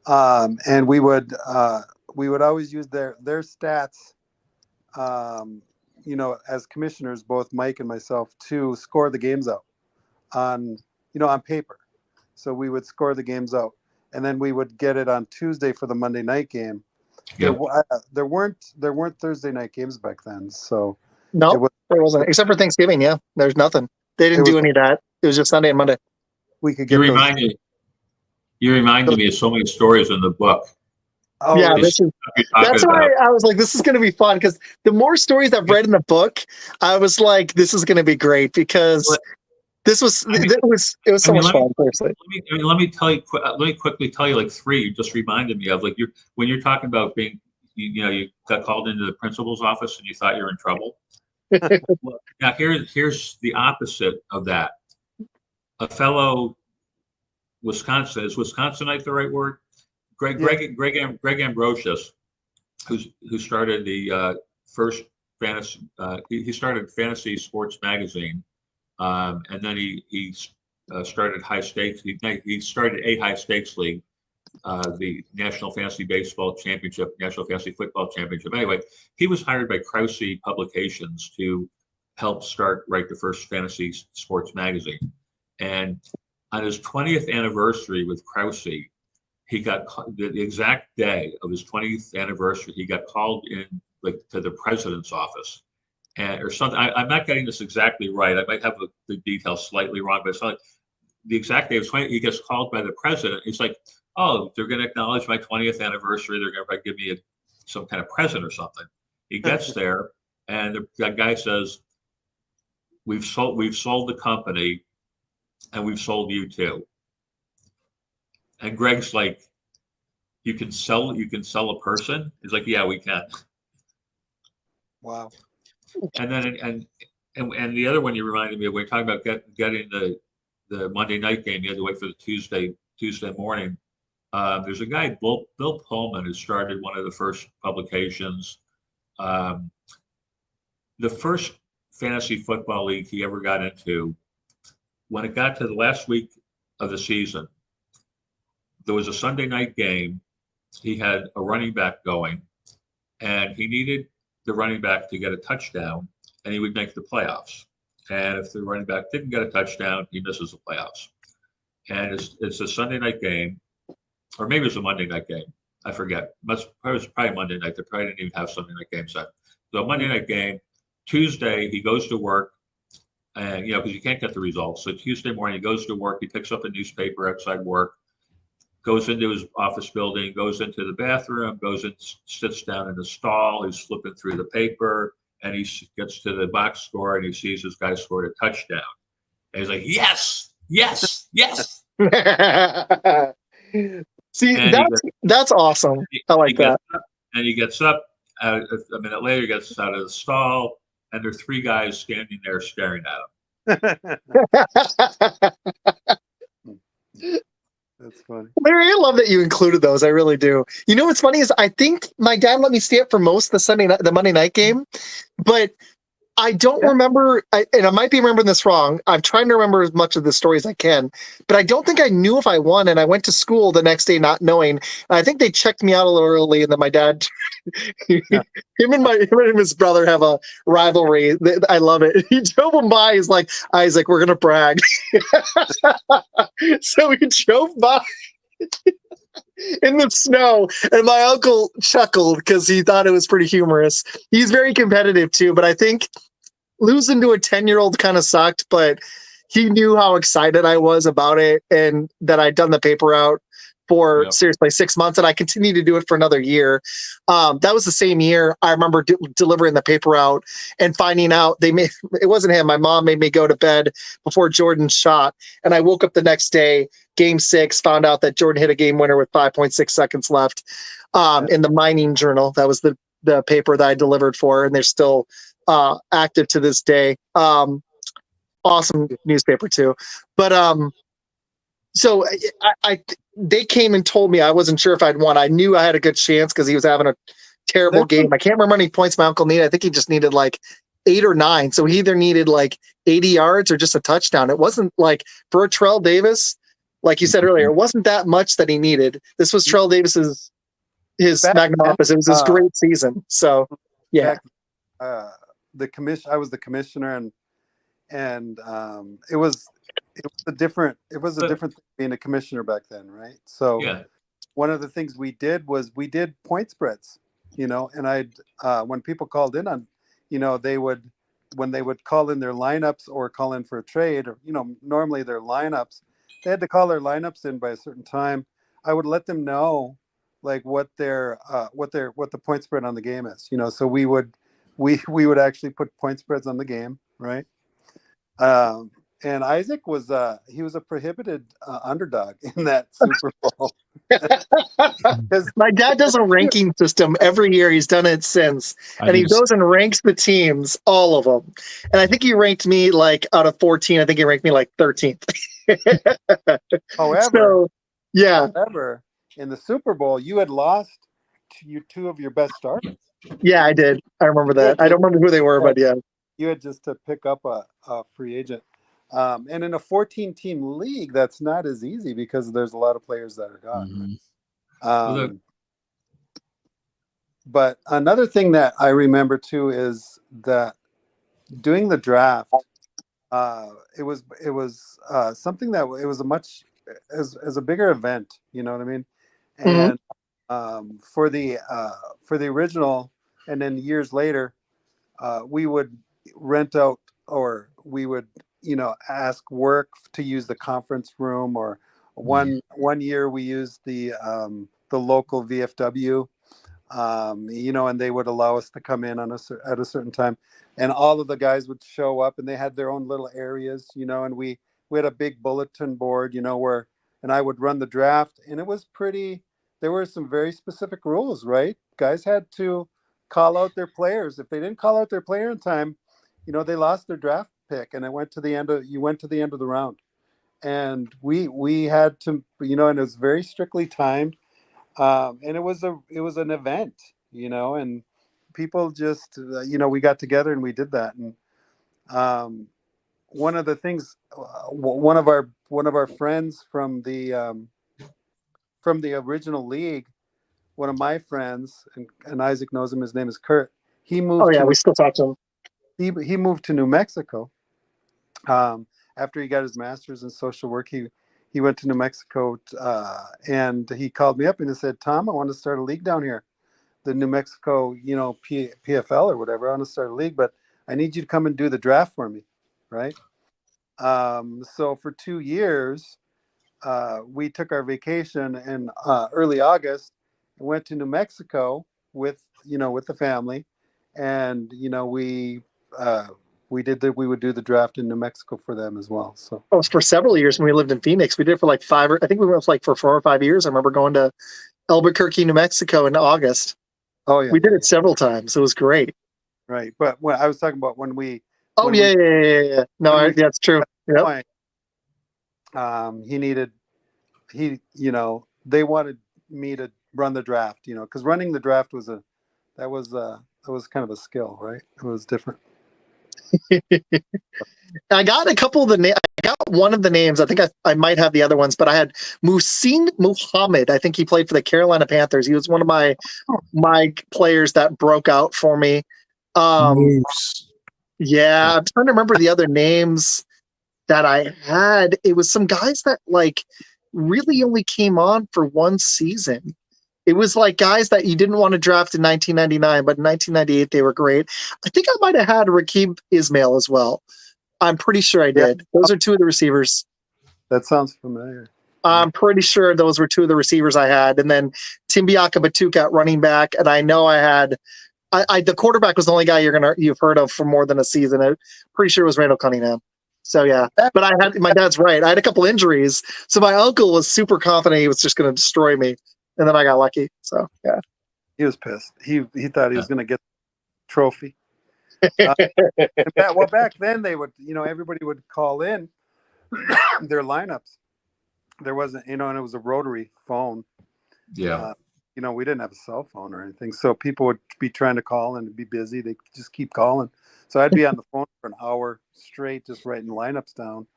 and we would always use their stats, as commissioners, both Mike and myself, to score the games out on paper. So we would score the games out, and then we would get it on Tuesday for the Monday night game. Yep. There weren't Thursday night games back then, so No, there wasn't, except for Thanksgiving. Yeah, there's nothing. They didn't do any of that. It was just Sunday and Monday. we could You get those. reminded me of so many stories in the book. Oh, Yeah, really? that's why I was like, this is going to be fun, because the more stories I've read in the book, I was like, this is going to be great, because it was so much fun. Seriously. Let me quickly tell you like 3 you just reminded me of. Like when you're talking about being, you got called into the principal's office and you thought you were in trouble. Well, now here's the opposite of that. A fellow is Wisconsinite the right word? Greg Ambrosius, who started the first fantasy, he started Fantasy Sports Magazine, and then he started high stakes. He started a high stakes league, the National Fantasy Baseball Championship, National Fantasy Football Championship. Anyway, he was hired by Krause Publications to help write the first fantasy sports magazine. And on his 20th anniversary with Krause, he got the exact day of his 20th anniversary. He got called in to the president's office, or something. I'm not getting this exactly right. I might have the details slightly wrong, but it's not the exact day of 20. He gets called by the president. He's like, "Oh, they're going to acknowledge my 20th anniversary. They're going to give me some kind of present or something." He gets there, and the guy says, "We've sold the company, and we've sold you too." And Greg's like, you can sell a person? He's like, "Yeah, we can." Wow. And then and the other one you reminded me of, when you're talking about getting the Monday night game, you had to wait for the Tuesday morning. There's a guy, Bill Pullman, who started one of the first publications. The first fantasy football league he ever got into, when it got to the last week of the season, there was a Sunday night game. He had a running back going, and he needed the running back to get a touchdown, and he would make the playoffs. And if the running back didn't get a touchdown, he misses the playoffs. And it's a Sunday night game, or maybe it was a Monday night game. I forget. It was probably Monday night. They probably didn't even have Sunday night games then. So Monday night game, Tuesday he goes to work, and because you can't get the results. So Tuesday morning he goes to work. He picks up a newspaper outside work, goes into his office building, goes into the bathroom, goes and sits down in the stall. He's flipping through the paper, and he gets to the box score, and he sees this guy scored a touchdown. And he's like, "Yes, yes, yes." See, that's awesome. I like that. And he gets up. A minute later, he gets out of the stall, and there are 3 guys standing there staring at him. That's funny. Larry, I love that you included those. I really do. You know what's funny is I think my dad let me stay up for most of the Monday night game, but I don't remember, and I might be remembering this wrong. I'm trying to remember as much of the story as I can, but I don't think I knew if I won, and I went to school the next day not knowing. And I think they checked me out a little early, and then my dad, him and his brother have a rivalry. I love it. He drove him by. He's like, "Izac, we're going to brag." So we drove by in the snow, and my uncle chuckled because he thought it was pretty humorous. He's very competitive too, but I think losing to a 10-year-old kind of sucked, but he knew how excited I was about it and that I'd done the paper out for Yep. seriously 6 months, and I continued to do it for another year. That was the same year I remember delivering the paper out and finding out it wasn't him. My mom made me go to bed before Jordan shot, and I woke up the next day, game 6, found out that Jordan hit a game winner with 5.6 seconds left. In the Mining Journal, that was the paper that I delivered for, and they're still active to this day. Awesome newspaper too, but so they came and told me I wasn't sure if I'd won. I knew I had a good chance because he was having a terrible game. I can't remember how many points my uncle needed. I think he just needed like 8 or 9. So he either needed like 80 yards or just a touchdown. It wasn't like for Terrell Davis, like you said earlier, it wasn't that much that he needed. This was Terrell Davis's magnum opus. It was his great season. So yeah. I was the commissioner, and it was a different thing being a commissioner back then, right? So Yeah. one of the things we did was we did point spreads, and when people called in on, when they would call in their lineups or call in for a trade, or normally their lineups, they had to call their lineups in by a certain time. I would let them know like what the point spread on the game is, so we would actually put point spreads on the game, right? And Izac was a prohibited underdog in that Super Bowl. My dad does a ranking system every year. He's done it since, and he goes and ranks the teams, all of them. And I think he ranked me like out of 14. I think he ranked me like 13th. However, However, in the Super Bowl, you had lost two of your best starters. Yeah, I did. I remember that. I don't remember who they were, but yeah. You had just to pick up a free agent. And in a 14-team league, that's not as easy because there's a lot of players that are gone. Mm-hmm. But another thing that I remember too is that doing the draft, it was something that it was as a bigger event. You know what I mean? And for the original, and then years later, we would rent out, or we would ask work to use the conference room, or one year we used the local VFW, and they would allow us to come in at a certain time, and all of the guys would show up, and they had their own little areas, and we had a big bulletin board, and I would run the draft, and it was pretty. There were some very specific rules, right? Guys had to call out their players. If they didn't call out their player in time, they lost their draft pick, and you went to the end of the round. And we had to, and it was very strictly timed. And it was an event, and people just, we got together and we did that. And one of the things, one of our friends from the original league, one of my friends, and Izac knows him, his name is Kurt. He moved. Oh yeah, we still talk to him. He moved to New Mexico. After he got his master's in social work, he went to New Mexico, and he called me up and he said, "Tom, I want to start a league down here, the New Mexico, PFL or whatever. I want to start a league, but I need you to come and do the draft for me," right? So for 2 years, we took our vacation in early August and went to New Mexico with the family, and we would do the draft in New Mexico for them as well. So for several years when we lived in Phoenix, we did it for like 5. I think we went for 4 or 5 years. I remember going to Albuquerque, New Mexico in August. Oh yeah, we did it several times. It was great. Right, but when I was talking about when we. Oh yeah. No, that's true. Yep. They wanted me to run the draft, because running the draft was kind of a skill, right? It was different. I got a couple of the names. I got one of the names. I think I might have the other ones, but I had Muhsin Muhammad. I think he played for the Carolina Panthers. He was one of my players that broke out for me. Yeah, I'm trying to remember the other names that I had. It was some guys that like really only came on for one season. It was like guys that you didn't want to draft in 1999, but in 1998 they were great. I think I might have had Rakib Ismail as well. I'm pretty sure I did. Those are 2 of the receivers. That sounds familiar. I'm pretty sure those were two of the receivers I had. And then Timbiaka Batuka at running back. And I know I had the quarterback was the only guy you've heard of for more than a season. I'm pretty sure it was Randall Cunningham. So yeah. But my dad's right. I had a couple injuries. So my uncle was super confident he was just gonna destroy me. And then I got lucky. So yeah. He was pissed. He thought he was gonna get the trophy. Back then they would, everybody would call in their lineups. There wasn't, and it was a rotary phone. Yeah. We didn't have a cell phone or anything, so people would be trying to call and be busy. They just keep calling, so I'd be on the phone for an hour straight, just writing lineups down.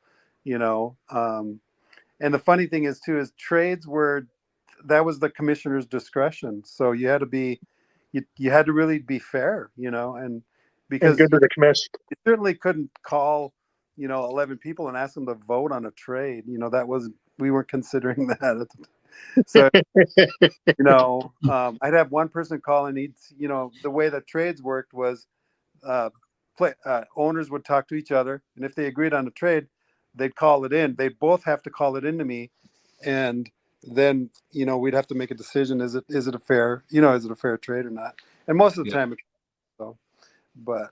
And the funny thing is trades that was the commissioner's discretion. So you had to be, you had to really be fair, and because good to the commission. You certainly couldn't call, 11 people and ask them to vote on a trade. We weren't considering that at the time. So, I'd have one person call and the way that trades worked was owners would talk to each other. And if they agreed on a trade, they'd call it in. They'd both have to call it in to me. And then, we'd have to make a decision. Is it a fair, is it a fair trade or not? And most of the time, so, but,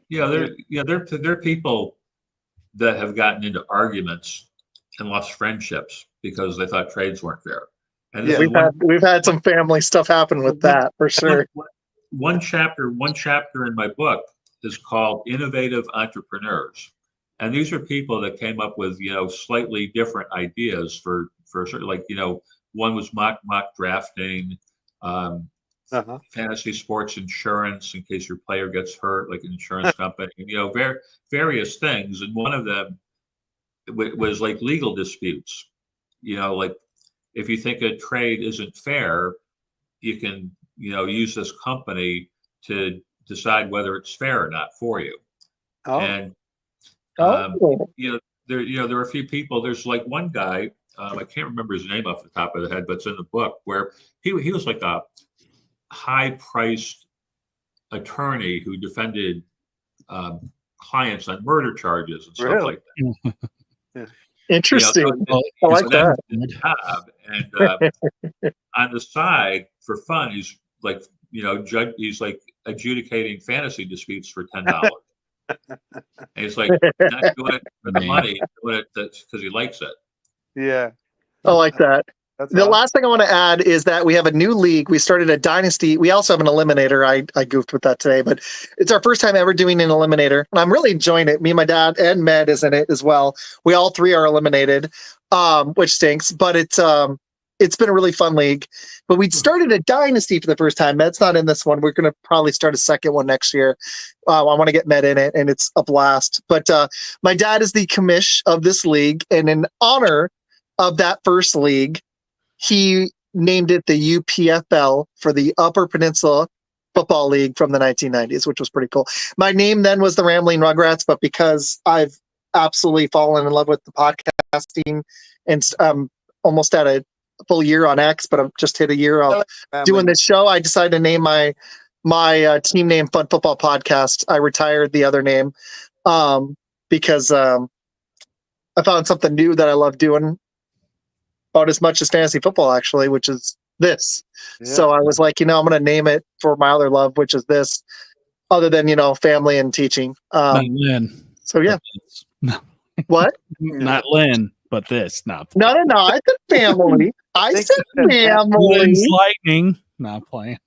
there are people that have gotten into arguments and lost friendships because they thought trades weren't fair. And we've had some family stuff happen with that for sure. One chapter in my book is called Innovative Entrepreneurs. And these are people that came up with, slightly different ideas for certain, one was mock drafting, fantasy sports insurance in case your player gets hurt, like an insurance company, various things. And one of them was like legal disputes. If you think a trade isn't fair, you can, use this company to decide whether it's fair or not for you. Oh. And there are a few people. There's like one guy, I can't remember his name off the top of the head, but it's in the book, where he was like a high-priced attorney who defended clients on murder charges and stuff like that. Yeah. Interesting. I like that. And on the side, for fun, he's like, he's like adjudicating fantasy disputes for $10. And he's like, not doing it for the money, doing it because he likes it. Yeah. I like that. That's the awesome. last thing I want to add is that we have a new league. We started a dynasty. We also have an eliminator. I goofed with that today, but it's our first time ever doing an eliminator. And I'm really enjoying it. Me and my dad and Med is in it as well. We all three are eliminated, which stinks, but it's been a really fun league. But we started a dynasty for the first time. Med's not in this one. We're going to probably start a second one next year. I want to get Med in it, and it's a blast. But my dad is the commish of this league, and in honor of that first league, he named it the UPFL for the Upper Peninsula Football League from the 1990s, which was pretty cool. My name then was the Rambling Rugrats, but because I've absolutely fallen in love with the podcasting and almost at a full year on X, but I've just hit a year of doing this show, I decided to name my team name Fun Football Podcast. I retired the other name because I found something new that I love doing about as much as fantasy football, actually, which is this. Yeah. So I was like, I'm going to name it for my other love, which is this, other than, family and teaching. Not Lynn. So, yeah. No. What? Not Lynn, but this. No. I said family. I said family. Lynn's Lightning. Not playing.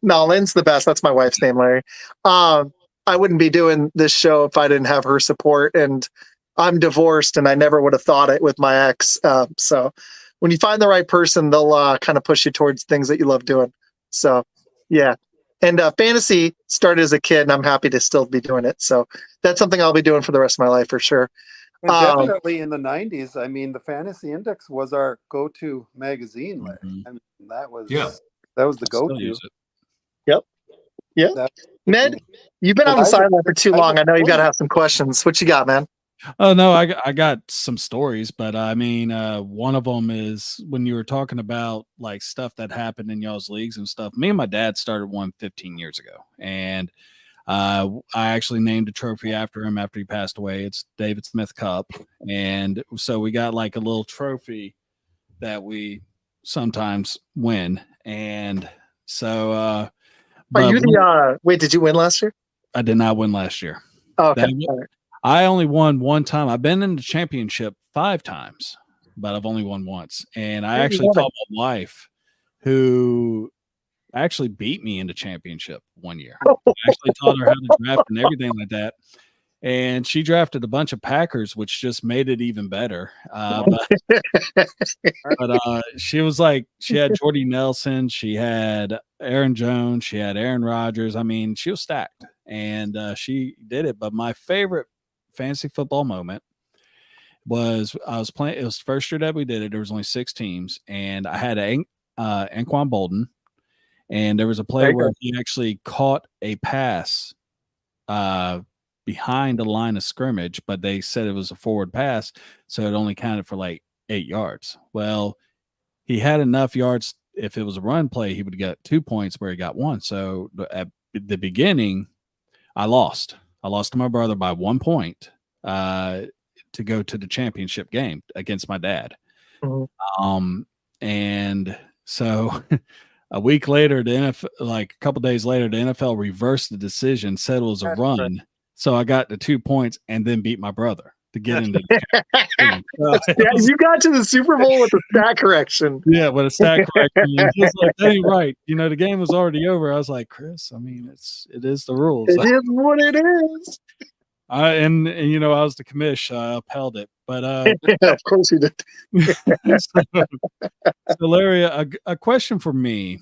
No, Lynn's the best. That's my wife's name, Larry. I wouldn't be doing this show if I didn't have her support, and I'm divorced, and I never would have thought it with my ex. So when you find the right person, they'll kind of push you towards things that you love doing. So, yeah. And fantasy started as a kid, and I'm happy to still be doing it. So that's something I'll be doing for the rest of my life for sure. And definitely in the 90s, the Fantasy Index was our go-to magazine. Mm-hmm. That was the go-to. Yep. Yeah. Ned, you've been on the sideline for too long. I know you got to have some questions. What you got, man? Oh, no, I got some stories, but one of them is when you were talking about like stuff that happened in y'all's leagues and stuff. Me and my dad started one 15 years ago, and I actually named a trophy after him after he passed away. It's David Smith Cup. And so we got like a little trophy that we sometimes win. And so, Are but you wait, did you win last year? I did not win last year. Oh, okay. All right. I only won one time. I've been in the championship 5 times, but I've only won once. And I actually taught my wife, who actually beat me in the championship one year. I actually taught her how to draft and everything like that. And she drafted a bunch of Packers, which just made it even better. But she was like, she had Jordy Nelson, she had Aaron Jones, she had Aaron Rodgers. I mean, she was stacked, and she did it. But my favorite fantasy football moment was I was playing. It was the first year that we did it. There was only 6 teams, and I had Anquan Bolden, and there was a play where he actually caught a pass behind the line of scrimmage, but they said it was a forward pass, so it only counted for like 8 yards. Well, he had enough yards. If it was a run play, he would get 2 points where he got 1. So at the beginning, I lost. I lost to my brother by 1 point to go to the championship game against my dad. Mm-hmm. And so a week later, the NFL, like a couple days later, the NFL reversed the decision, said it was a run. So I got the 2 points and then beat my brother to get into the game. You got to the Super Bowl with a stat correction. Yeah, with a stat correction. He was like, that ain't right. You know, the game was already over. I was like, Chris, I mean, it is the rules. It is what it is. And you know, I was the commish. I upheld it. But yeah, of course you did. So Larry, a question for me,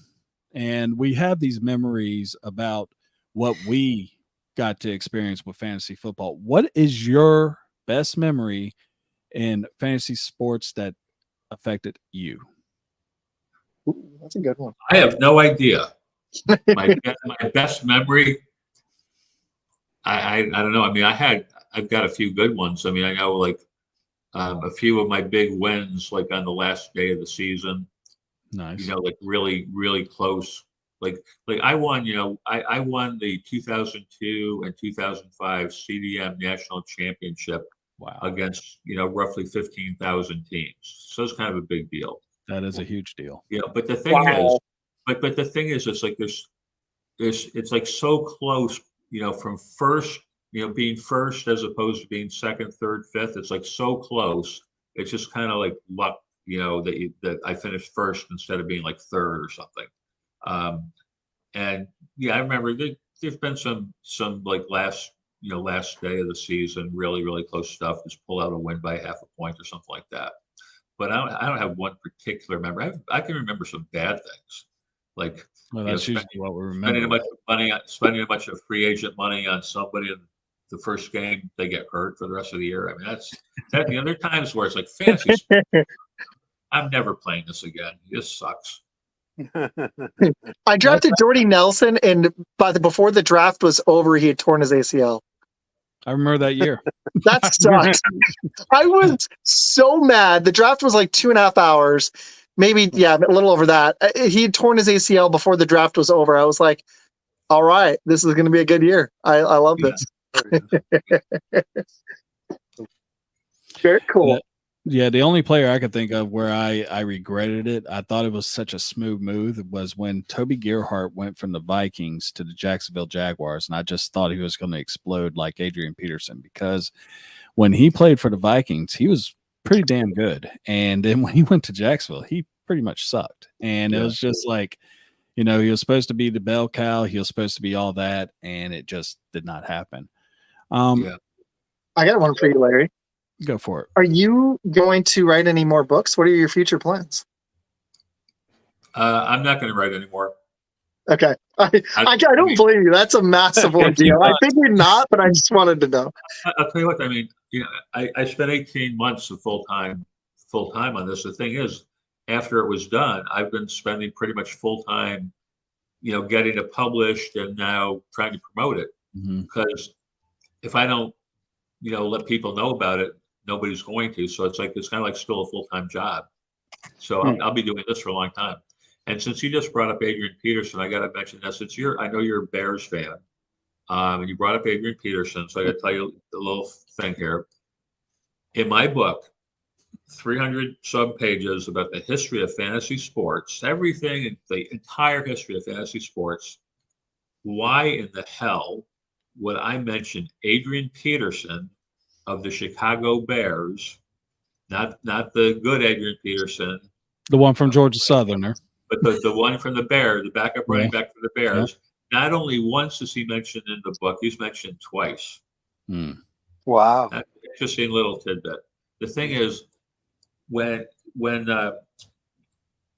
and we have these memories about what we got to experience with fantasy football. What is your best memory in fantasy sports that affected you? Ooh, that's a good one. I have no idea. My best memory, I don't know. I mean, I've got a few good ones. I mean, I know like a few of my big wins, like on the last day of the season. Nice. You know, like really, really close. Like I won, you know, I won the 2002 and 2005 CDM National Championship against, you know, roughly 15,000 teams. So it's kind of a big deal. That is a huge deal. Yeah, but the thing is, but the thing is, it's like it's like so close, you know, from first, you know, being first as opposed to being second, third, fifth. It's like so close. It's just kind of like luck, you know, that I finished first instead of being like third or something. And yeah, I remember there's been some like last day of the season, really, really close stuff. Just pull out a win by half a point or something like that. But I don't have one particular memory. I can remember some bad things, like that's usually what we remember. Spending a bunch of free agent money on somebody in the first game they get hurt for the rest of the year. I mean, that. You know, there are times where it's like fantasy. I'm never playing this again. This sucks. I drafted Jordy Nelson, and before the draft was over, he had torn his ACL. I remember that year. That sucks. I was so mad. The draft was like 2.5 hours, maybe, a little over that. He had torn his ACL before the draft was over. I was like, all right, this is going to be a good year. I love this. Very cool. Yeah, the only player I could think of where I regretted it, I thought it was such a smooth move, was when Toby Gerhart went from the Vikings to the Jacksonville Jaguars, and I just thought he was going to explode like Adrian Peterson, because when he played for the Vikings, he was pretty damn good, and then when he went to Jacksonville, he pretty much sucked, and it was just like, you know, he was supposed to be the bell cow, he was supposed to be all that, and it just did not happen. I got one for you, Larry. Go for it. Are you going to write any more books? What are your future plans? I'm not going to write anymore. Okay. I don't blame you. That's a massive ordeal. I think you're not, but I just wanted to know. I'll tell you what, I mean, you know, I spent 18 months of full time on this. The thing is, after it was done, I've been spending pretty much full time, you know, getting it published and now trying to promote it. Because if I don't, you know, let people know about it, nobody's going to. So it's kind of like still a full-time job. So I'll be doing this for a long time. And since you just brought up Adrian Peterson, I got to mention this. I know you're a Bears fan. And you brought up Adrian Peterson, so I got to tell you a little thing here. In my book, 300 sub pages about the history of fantasy sports, everything, the entire history of fantasy sports. Why in the hell would I mention Adrian Peterson of the Chicago Bears, not the good Adrian Peterson, The one from Georgia Southerner, but the one from the Bears, the backup running back for the Bears? Not only once is he mentioned in the book, he's mentioned twice. Wow. That's an interesting little tidbit. The thing is, when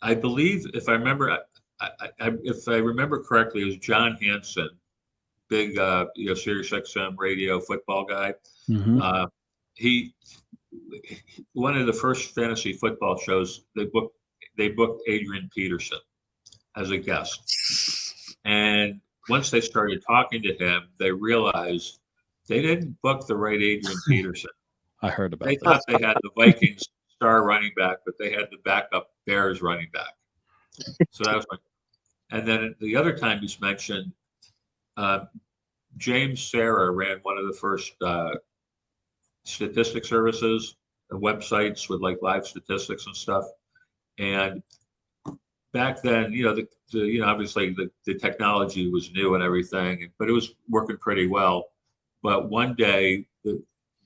I believe, if I remember, if I remember correctly, it was John Hansen, big Sirius XM radio football guy. He one of the first fantasy football shows, they booked Adrian Peterson as a guest, and once they started talking to him, they realized they didn't book the right Adrian Peterson. I heard about They this. thought they had the Vikings star running back, but they had the backup Bears running back. So that was my. And then the other time he's mentioned, James Sarah ran one of the first statistic services, websites with like live statistics and stuff. And back then, obviously the technology was new and everything, but it was working pretty well. But one day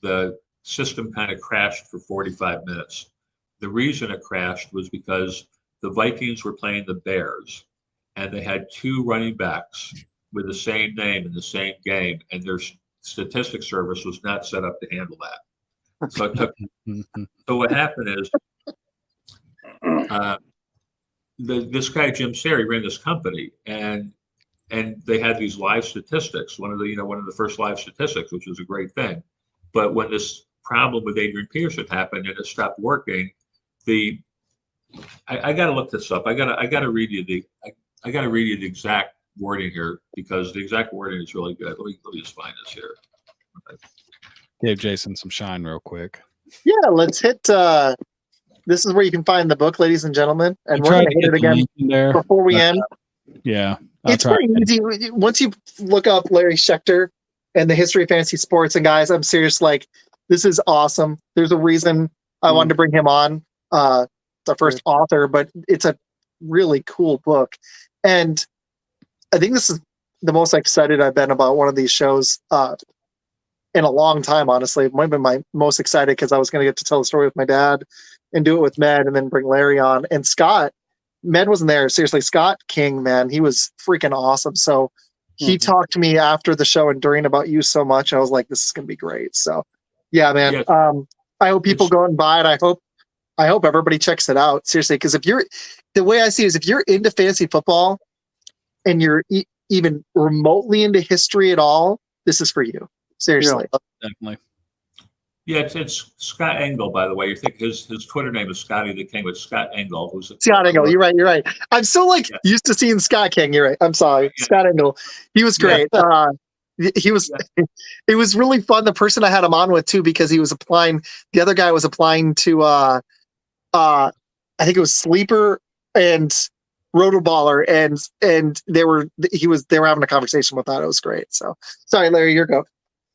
the system kind of crashed for 45 minutes. The reason it crashed was because the Vikings were playing the Bears, and they had two running backs with the same name in the same game, and their statistics service was not set up to handle that. So it took. So what happened is, this guy Jim Serry ran this company, and they had these live statistics. One of the first live statistics, which was a great thing. But when this problem with Adrian Peterson happened and it stopped working, I got to look this up. I got to read you the exact wording here, because the exact wording is really good. Let me just find this here. Gave Jason some shine real quick. Yeah, let's hit. This is where you can find the book, ladies and gentlemen, and we're going to hit it again there before we end. Yeah, it's pretty easy. Once you look up Larry Schechter and the history of fantasy sports, and guys, I'm serious. Like, this is awesome. There's a reason I wanted to bring him on. The first author, but it's a really cool book, and I think this is the most excited I've been about one of these shows in a long time. Honestly, it might have been my most excited because I was going to get to tell the story with my dad and do it with Med, and then bring Larry on. And Scott, Med wasn't there. Seriously, Scott King, man, he was freaking awesome. So he talked to me after the show and during about you so much. I was like, this is going to be great. So yeah, man. Yes. I hope people go and buy it. I hope everybody checks it out. Seriously, because the way I see it is, if you're into fantasy football and you're even remotely into history at all, this is for you. Seriously. Definitely. Yeah, it's Scott Engel, by the way. You think his Twitter name is Scotty the King, but Scott Engel, who's Scott Engel. You're right. I'm so used to seeing Scott King. You're right. I'm sorry, Scott Engel. He was great. He was. Yeah. It was really fun. The person I had him on with too, because he was applying. The other guy was applying to. I think it was Sleeper and Rotoballer, and they were having a conversation with that. It was great. So sorry, Larry, your go.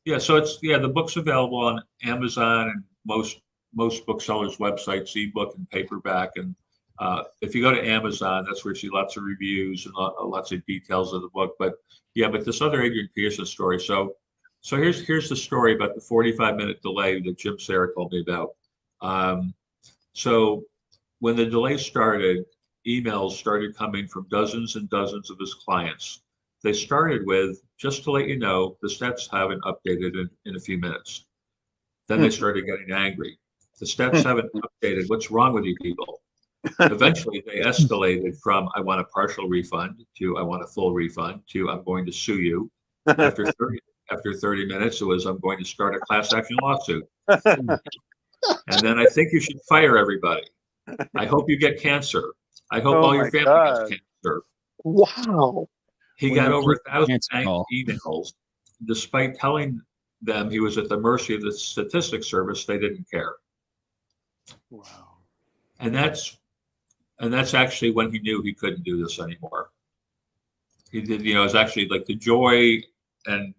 Yeah, so the book's available on Amazon and most booksellers' websites, ebook and paperback. And if you go to Amazon, that's where you see lots of reviews and lots of details of the book. But this other Adrian Peterson story. So here's the story about the 45-minute delay that Jim Serra told me about. So when the delay started, emails started coming from dozens and dozens of his clients. They started with, just to let you know, the stats haven't updated in a few minutes. Then they started getting angry. The stats haven't updated. What's wrong with you people? Eventually, they escalated from, I want a partial refund, to I want a full refund, to I'm going to sue you. After 30 minutes, it was, I'm going to start a class action lawsuit. And then I think you should fire everybody. I hope you get cancer. I hope all your family gets cancer. Wow. He got over 1,000 emails, despite telling them he was at the mercy of the statistics service. They didn't care. Wow. And that's actually when he knew he couldn't do this anymore. He did, it was actually like the joy and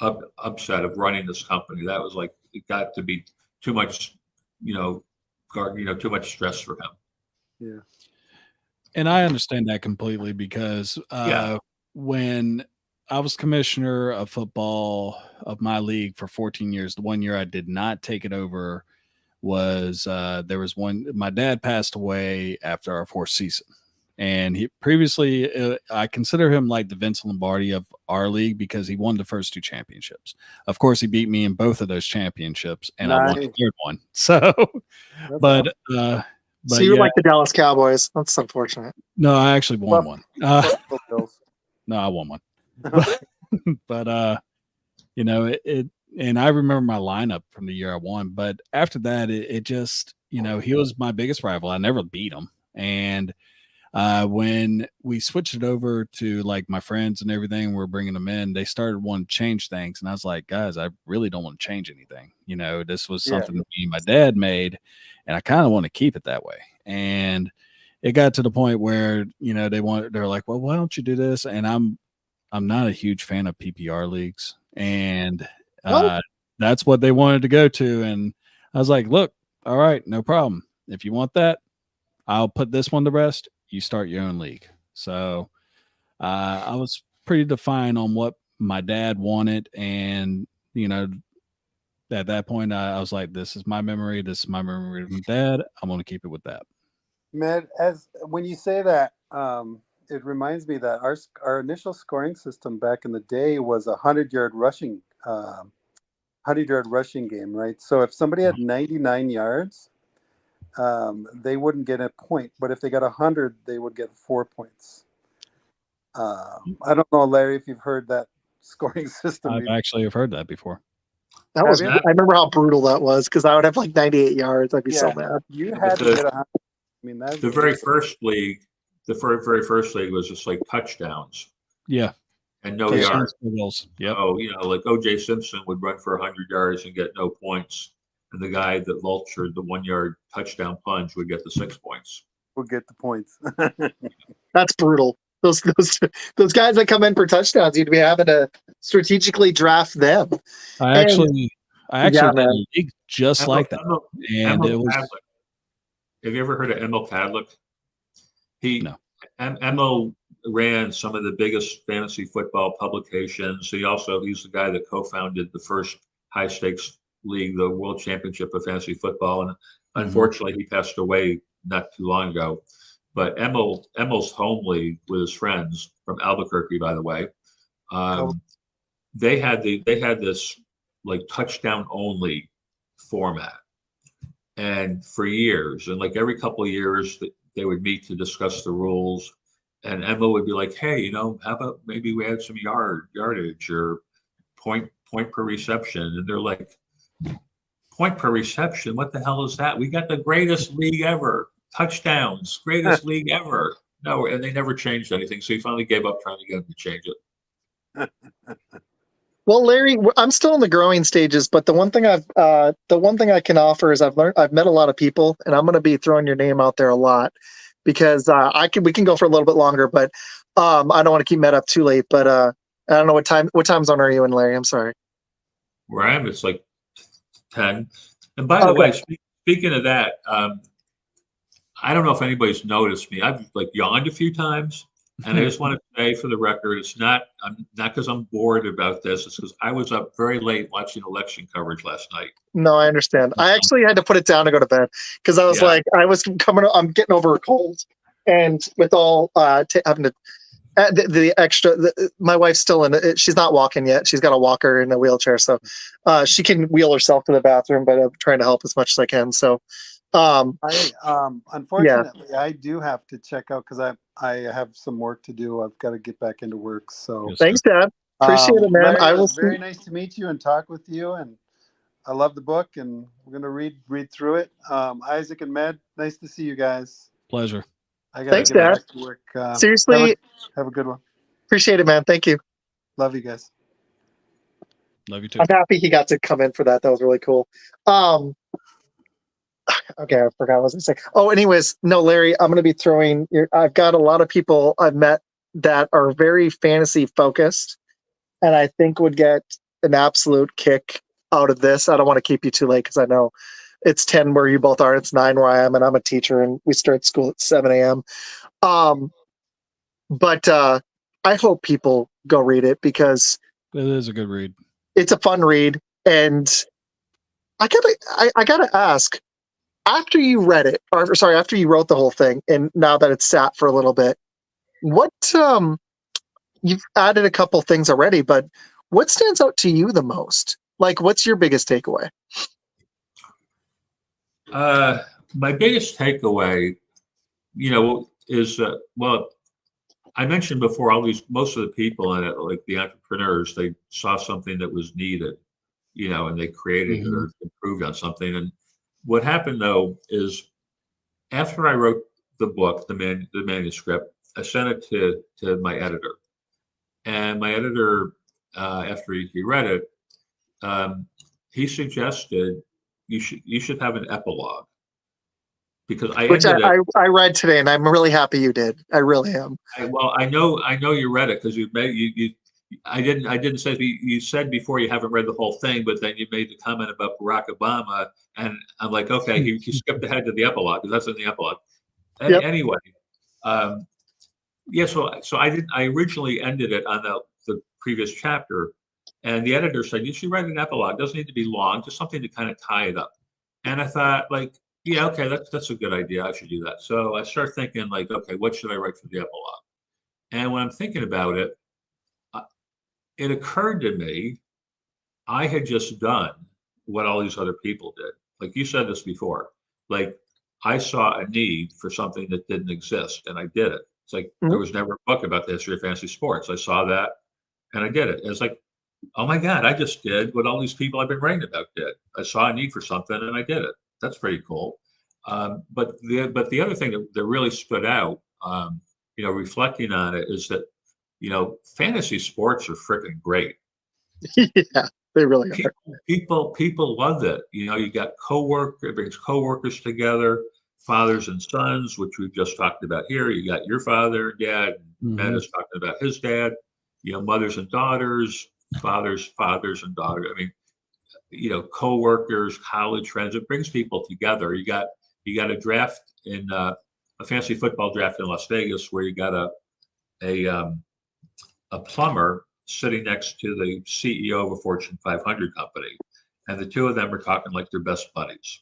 upset of running this company. That was like, it got to be too much, too much stress for him. Yeah. And I understand that completely because Yeah. when I was commissioner of football of my league for 14 years, the one year I did not take it over was there was one, my dad passed away after our fourth season. And he previously, I consider him like the Vince Lombardi of our league because he won the first two championships. Of course, he beat me in both of those championships, and I won the third one. So, but so you're yeah, like the Dallas Cowboys. That's unfortunate. no, I actually won one. No, I won one. But it and I remember my lineup from the year I won. But after that, it just, he was my biggest rival. I never beat him. And when we switched it over to like my friends and everything, we're bringing them in, they started wanting to change things. And I was like, guys, I really don't want to change anything. This was something that me and my dad made, and I kind of want to keep it that way. And it got to the point where, they're like, well, why don't you do this? And I'm not a huge fan of PPR leagues. And that's what they wanted to go to. And I was like, look, all right, no problem. If you want that, I'll put this one to rest. You start your own league. So I was pretty defined on what my dad wanted. And, at that point, I was like, this is my memory. This is my memory of my dad. I'm going to keep it with that. Man, when you say that, it reminds me that our initial scoring system back in the day was a 100-yard rushing game, right? So if somebody had 99 yards, they wouldn't get a point, but if they got 100, they would get 4 points. I don't know, Larry, if you've heard that scoring system. I've actually have heard that before. I remember how brutal that was because I would have like 98 yards. I'd be so mad. You had to get 100. I mean, that's the very first league was just like touchdowns. Yeah. And no yards. Yep. Oh, like O.J. Simpson would run for 100 yards and get no points. And the guy that vultured the 1-yard touchdown punch would get the 6 points. Would get the points. That's brutal. Those guys that come in for touchdowns, you'd be having to strategically draft them. I actually did a league just like that. It was. Have you ever heard of Emil Kadlick? Emil ran some of the biggest fantasy football publications. He's the guy that co-founded the first high stakes league, the World Championship of Fantasy Football, and unfortunately he passed away not too long ago. But Emil's home league with his friends from Albuquerque, by the way, they had this like touchdown only format, and for years, and like every couple of years, they would meet to discuss the rules. And Emil would be like, hey, how about maybe we add some yardage or point per reception? And they're like, point per reception? What the hell is that? We got the greatest league ever. Touchdowns, greatest league ever. No, and they never changed anything. So he finally gave up trying to get them to change it. Well, Larry, I'm still in the growing stages, but the one thing I can offer is I've met a lot of people, and I'm going to be throwing your name out there a lot because we can go for a little bit longer, but I don't want to keep Matt up too late. But I don't know what time zone are you in, Larry? I'm sorry. Where I am, it's like 10. And by the way, speaking of that, I don't know if anybody's noticed me. I've like yawned a few times, and I just want to say for the record, I'm not because I'm bored about this. It's because I was up very late watching election coverage last night. No, I understand. I actually had to put it down to go to bed because I was I'm getting over a cold, and with all having to the extra. My wife's still in it. She's not walking yet. She's got a walker in a wheelchair, so she can wheel herself to the bathroom. But I'm trying to help as much as I can. So. Unfortunately, I do have to check out because I have some work to do. I've got to get back into work. So thanks, Dad. Appreciate it, man. Larry, it was very nice to meet you and talk with you, and I love the book, and we're gonna read through it. Isaac and Med, nice to see you guys. Pleasure. Thanks, Dad. Back to work. Seriously, have a good one. Appreciate it, man. Thank you. Love you guys. Love you too. I'm happy he got to come in for that. That was really cool. Okay, I forgot what I was going to say. Oh, anyways, no, Larry, I'm going to be I've got a lot of people I've met that are very fantasy focused, and I think would get an absolute kick out of this. I don't want to keep you too late because I know it's 10 where you both are. It's 9 where I am, and I'm a teacher, and we start school at 7 a.m. But I hope people go read it because it is a good read. It's a fun read, and I gotta ask. After you read it, or sorry, after you wrote the whole thing, and now that it's sat for a little bit, what you've added a couple things already, but what stands out to you the most? Like, what's your biggest takeaway? My biggest takeaway, is well, I mentioned before, most of the people in it, like the entrepreneurs, they saw something that was needed, and they created it or improved on something. And what happened though is after I wrote the book, the manuscript, I sent it to my editor, and my editor, after he read it, he suggested you should have an epilogue, because I read today, and I'm really happy you did. I really am. I know you read it because I didn't say, you said before you haven't read the whole thing, but then you made the comment about Barack Obama, and I'm like, okay, he skipped ahead to the epilogue because that's in the epilogue. Yep. Anyway, yeah. So I originally ended it on the previous chapter, and the editor said you should write an epilogue. It doesn't need to be long, just something to kind of tie it up. And I thought, like, yeah, okay, that's a good idea. I should do that. So I started thinking, like, okay, what should I write for the epilogue? And when I'm thinking about it, it occurred to me, I had just done what all these other people did. Like you said this before, like I saw a need for something that didn't exist, and I did it. It's like there was never a book about the history of fantasy sports. I saw that, and I did it. It's like, oh my God, I just did what all these people I've been writing about did. I saw a need for something, and I did it. That's pretty cool. But the other thing that really stood out, reflecting on it, is that fantasy sports are freaking great. Yeah, they really are. People love it. You got it brings coworkers together, fathers and sons, which we've just talked about here. You got your father and dad, Matt is talking about his dad, mothers and daughters, fathers and daughters. I mean, coworkers, college friends, it brings people together. You got a draft in a fantasy football draft in Las Vegas where you got a plumber sitting next to the CEO of a Fortune 500 company, and the two of them are talking like they're best buddies,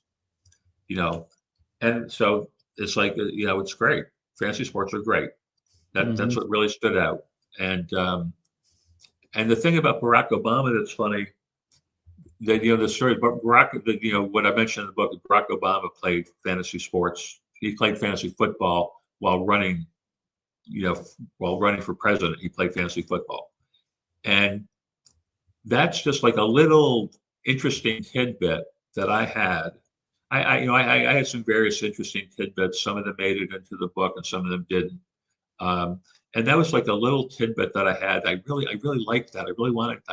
and so it's like, it's great. Fantasy sports are great. That's what really stood out. And the thing about Barack Obama that's funny, that the story, but what I mentioned in the book, Barack Obama played fantasy sports. He played fantasy football while running for president. He played fantasy football. And that's just like a little interesting tidbit that I had. I had some various interesting tidbits. Some of them made it into the book, and some of them didn't. And that was like a little tidbit that I had. I really liked that. I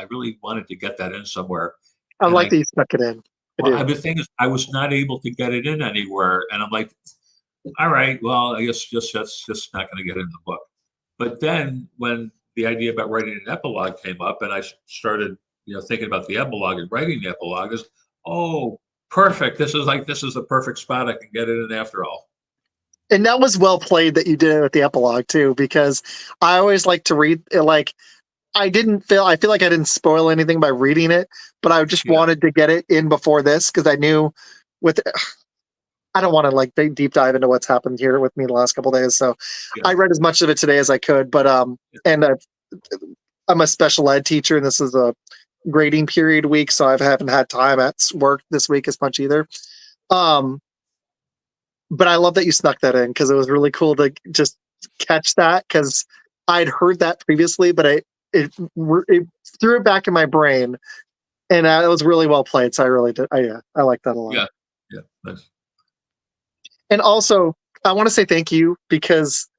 really wanted to get that in somewhere. I like that you stuck it in. The thing is, I was not able to get it in anywhere, and I'm like, all right, well, I guess that's just not going to get in the book. But then when the idea about writing an epilogue came up, and I started, thinking about the epilogue and writing the epilogue, is, oh, perfect. This is the perfect spot. I can get it in after all. And that was well played that you did it with the epilogue too, because I always like to read it. Like, I feel like I didn't spoil anything by reading it, but I just wanted to get it in before this because I knew I don't want to like deep dive into what's happened here with me the last couple of days. So I read as much of it today as I could, but and I'm a special ed teacher, and this is a grading period week, so I haven't had time at work this week as much either. But I love that you snuck that in because it was really cool to just catch that, because I'd heard that previously, but it threw it back in my brain, and it was really well played. So I really did. I like that a lot. Yeah, nice. And also, I want to say thank you, because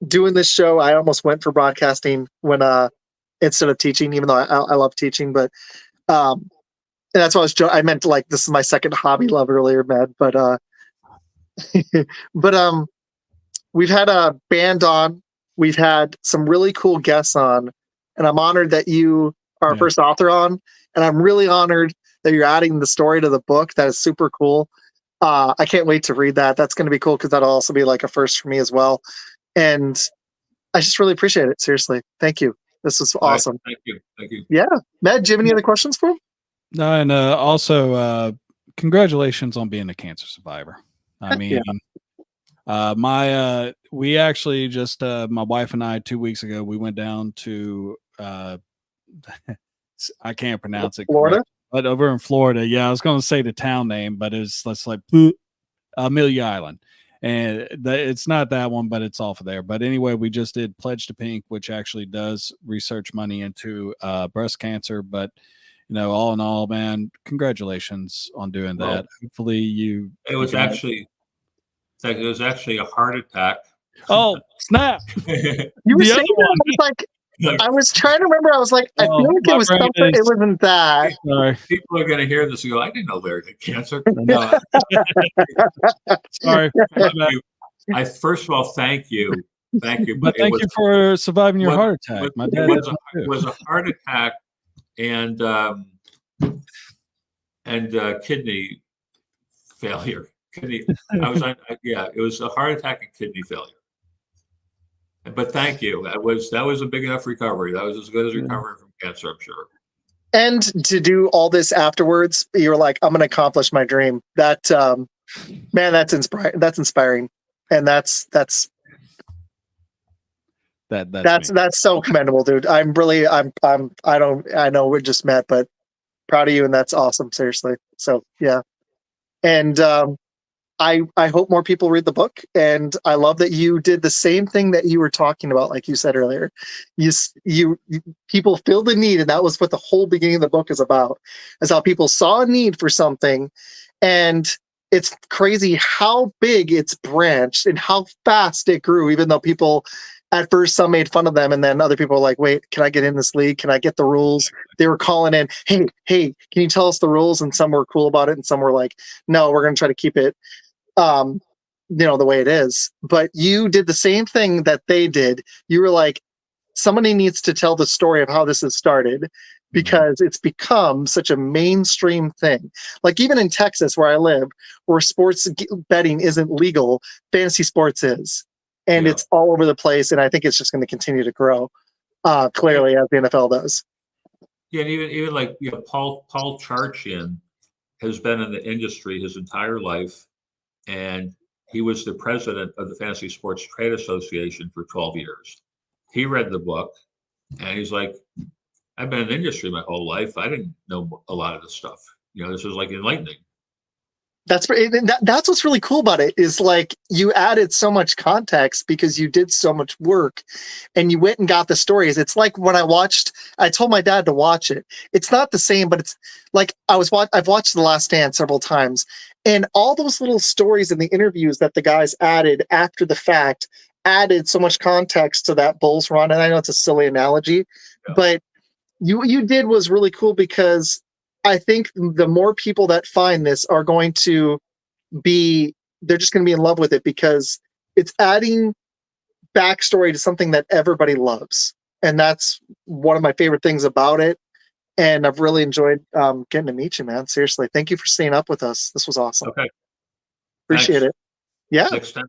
doing this show, I almost went for broadcasting when instead of teaching, even though I love teaching, but and that's why I meant like this is my second hobby love earlier, Matt. But but we've had a band on, we've had some really cool guests on, and I'm honored that you our first author on, and I'm really honored that you're adding the story to the book. That is super cool. I can't wait to read that. That's going to be cool because that'll also be like a first for me as well. And I just really appreciate it. Seriously. Thank you. This was awesome. Right. Thank you. Thank you. Yeah. Matt, do you have any other questions for him? No, and also congratulations on being a cancer survivor. I mean, we actually just my wife and I 2 weeks ago we went down to I can't pronounce it Florida, correct, but over in Florida. Yeah, I was going to say the town name, but it's like Amelia Island, and it's not that one, but it's off of there. But anyway, we just did Pledge to Pink, which actually does research money into breast cancer. But all in all, man, congratulations on doing that. Well, hopefully it was actually a heart attack. Oh, snap. You were saying that, I was trying to remember. I was like, I feel like it was something. It wasn't that. Sorry. People are going to hear this and go, I didn't know Larry had cancer. Sorry. I first of all, thank you. Thank you. But thank you for surviving your heart attack. My dad it was a heart attack and kidney failure. It was a heart attack and kidney failure. But thank you. That was a big enough recovery. That was as good as recovering from cancer, I'm sure. And to do all this afterwards, you were like, I'm going to accomplish my dream. That man, that's inspiring. That's inspiring, and that's so commendable, dude. I know we just met, but proud of you, and that's awesome. Seriously. So yeah, and I hope more people read the book, and I love that you did the same thing that you were talking about, like you said earlier. You people feel the need, and that was what the whole beginning of the book is about. Is how people saw a need for something, and it's crazy how big it's branched and how fast it grew. Even though people at first some made fun of them, and then other people were like, "Wait, can I get in this league? Can I get the rules?" They were calling in, "Hey, can you tell us the rules?" And some were cool about it, and some were like, "No, we're going to try to keep it." The way it is. But you did the same thing that they did. You were like, somebody needs to tell the story of how this has started, because it's become such a mainstream thing. Like even in Texas, where I live, where sports betting isn't legal, fantasy sports is. And it's all over the place. And I think it's just going to continue to grow, clearly, as the NFL does. Yeah, and even like Paul Charchian has been in the industry his entire life. And he was the president of the Fantasy Sports Trade Association for 12 years. He read the book, and he's like, I've been in the industry my whole life. I didn't know a lot of this stuff. This was like enlightening. That's what's really cool about it, is like you added so much context because you did so much work and you went and got the stories. It's like when I told my dad to watch it. It's not the same, but it's like I've watched The Last Stand several times, and all those little stories in the interviews that the guys added after the fact added so much context to that Bulls run. And I know it's a silly analogy, but you did was really cool, because I think the more people that find this are going to they're just going to be in love with it, because it's adding backstory to something that everybody loves. And that's one of my favorite things about it. And I've really enjoyed getting to meet you, man. Seriously. Thank you for staying up with us. This was awesome. Okay. Appreciate it. Yeah. Next time.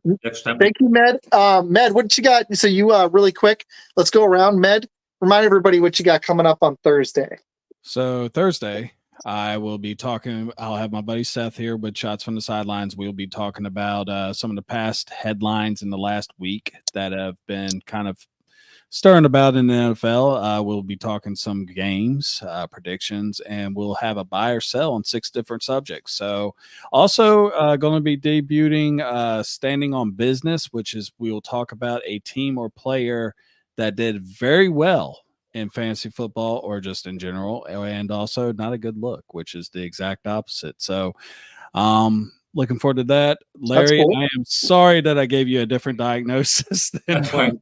Thank you, Med. Med, what you got? So you really quick, let's go around. Med, remind everybody what you got coming up on Thursday. So Thursday, I'll have my buddy Seth here with Shots from the Sidelines. We'll be talking about some of the past headlines in the last week that have been kind of stirring about in the NFL. We'll be talking some games, predictions, and we'll have a buy or sell on 6 different subjects. So also going to be debuting Standing on Business, which is we'll talk about a team or player that did very well in fantasy football or just in general, and also not a good look, which is the exact opposite. So looking forward to that. Larry, cool. I am sorry that I gave you a different diagnosis than fine.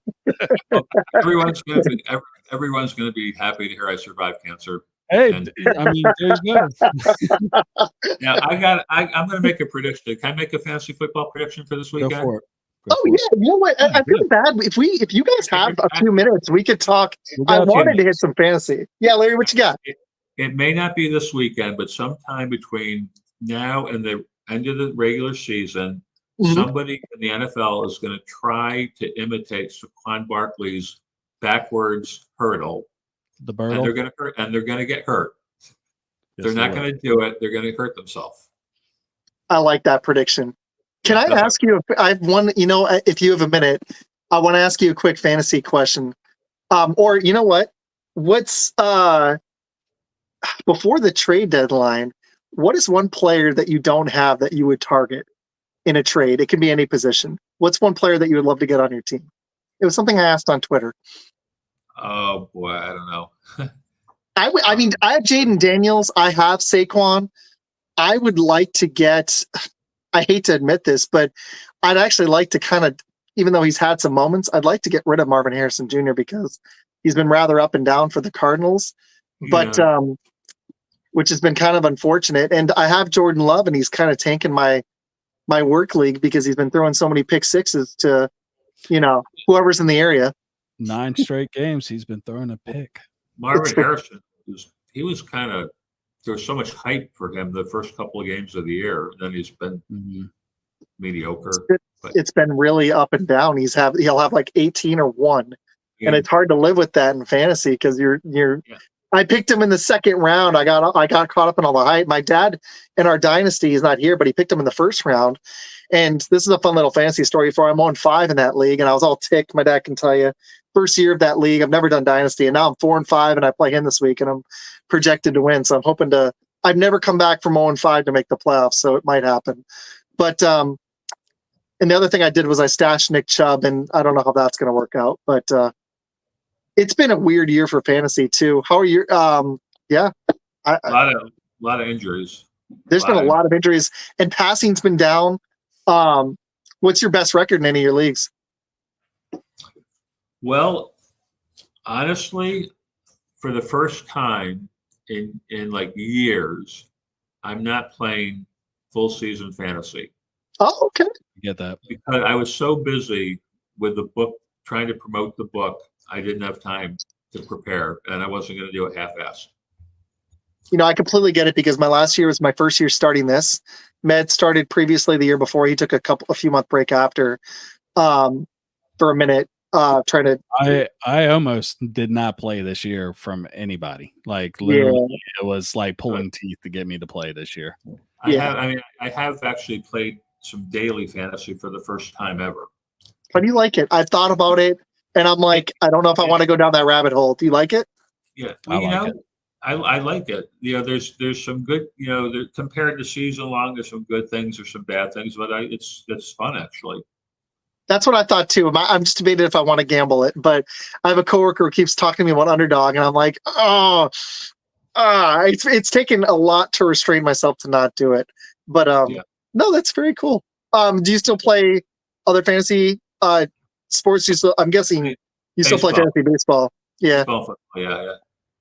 Everyone's going to be happy to hear I survived cancer. Hey, I mean, there you go. Yeah, I'm going to make a prediction. Can I make a fantasy football prediction for this weekend? Go Oh yeah, you know what? I feel bad if you guys have a few minutes, we could talk. I wanted to hit some fantasy. Yeah, Larry, what you got? It may not be this weekend, but sometime between now and the end of the regular season, somebody in the NFL is going to try to imitate Saquon Barkley's backwards hurdle. The Birtle. And they're going to hurt, and they're going to get hurt. Yes, they're not going to do it. They're going to hurt themselves. I like that prediction. Can I ask you? I have one. You know, if you have a minute, I want to ask you a quick fantasy question. Or you know what? What's before the trade deadline? What is one player that you don't have that you would target in a trade? It can be any position. What's one player that you would love to get on your team? It was something I asked on Twitter. Oh boy, I don't know. I mean, I have Jaden Daniels. I have Saquon. I would like to get. I hate to admit this, but I'd actually like to kind of, even though he's had some moments, I'd like to get rid of Marvin Harrison Jr. because he's been rather up and down for the Cardinals, but which has been kind of unfortunate. And I have Jordan Love, and he's kind of tanking my work league because he's been throwing so many pick sixes to, whoever's in the area. 9 straight games he's been throwing a pick. Marvin Harrison was kind of, there was so much hype for him the first couple of games of the year. Then he's been mediocre. It's been really up and down. He'll have like 18 or 1, and it's hard to live with that in fantasy because you're. I picked him in the second round. I got caught up in all the hype. My dad in our dynasty is not here, but he picked him in the first round. And this is a fun little fantasy story for him. I'm on 5 in that league, and I was all ticked. My dad can tell you. First year of that league, I've never done dynasty, and now I'm 4-5, and I play him this week, and I'm projected to win. So I'm hoping to. I've never come back from 0-5 to make the playoffs, so it might happen. But and the other thing I did was I stashed Nick Chubb, and I don't know how that's going to work out. But it's been a weird year for fantasy too. How are you? Yeah, a lot of injuries. There's been a lot of injuries, and passing's been down. What's your best record in any of your leagues? Well, honestly, for the first time in like years, I'm not playing full season fantasy. Oh, okay. I get that. Because I was so busy with the book, trying to promote the book, I didn't have time to prepare, and I wasn't going to do it half-assed. I completely get it because my last year was my first year starting this. Med started previously the year before. He took a few month break after for a minute. Trying to. I almost did not play this year from anybody. Like literally, it was like pulling teeth to get me to play this year. I have actually played some daily fantasy for the first time ever. How do you like it? I've thought about it, and I'm like, I don't know if I want to go down that rabbit hole. Do you like it? Yeah, well, I like it. There's some good. Compared to season long, there's some good things, there's some bad things, but it's fun actually. That's what I thought too. I'm just debating if I want to gamble it, but I have a coworker who keeps talking to me about underdog, and I'm like, it's taken a lot to restrain myself to not do it. But no, that's very cool. Do you still play other fantasy sports? I'm guessing you still play fantasy baseball. Yeah. Yeah.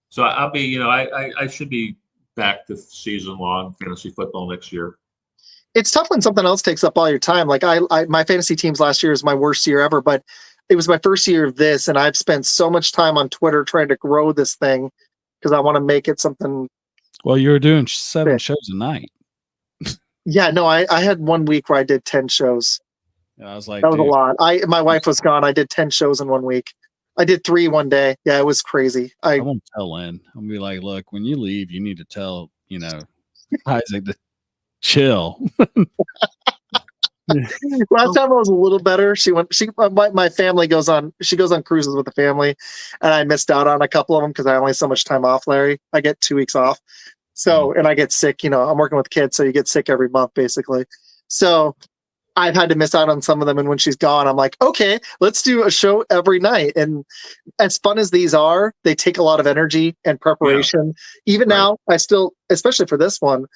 So I'll be, I should be back to season long fantasy football next year. It's tough when something else takes up all your time. Like my fantasy teams last year was my worst year ever, but it was my first year of this, and I've spent so much time on Twitter trying to grow this thing because I want to make it something. Well, you were doing 7 shows a night. Yeah, no, I had 1 week where I did 10 shows. Yeah, I was like, that was a lot. My wife was gone. I did 10 shows in 1 week. I did 3 one day. Yeah, it was crazy. I won't tell Lynn. I'm gonna be like, look, when you leave, you need to tell Isaac to chill. Last time I was a little better. My family goes on. She goes on cruises with the family, and I missed out on a couple of them because I only have so much time off. Larry, I get 2 weeks off, and I get sick. I'm working with kids, so you get sick every month basically. So I've had to miss out on some of them, and when she's gone, I'm like, okay, let's do a show every night. And as fun as these are, they take a lot of energy and preparation. Yeah. Even now, I still, especially for this one,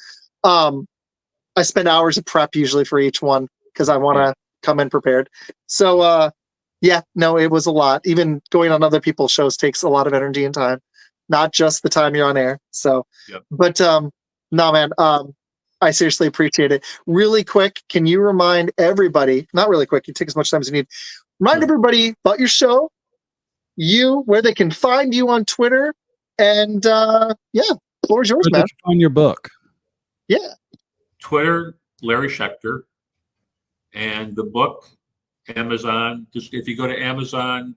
I spend hours of prep usually for each one because I want to come in prepared. So, it was a lot. Even going on other people's shows takes a lot of energy and time, not just the time you're on air. So, but no, man. I seriously appreciate it. Really quick, can you remind everybody, not really quick, you take as much time as you need, remind everybody about your show, where they can find you on Twitter, and floor is yours, Where man. did you find your book? Yeah. Twitter, Larry Schechter, and the book, Amazon. Just if you go to Amazon,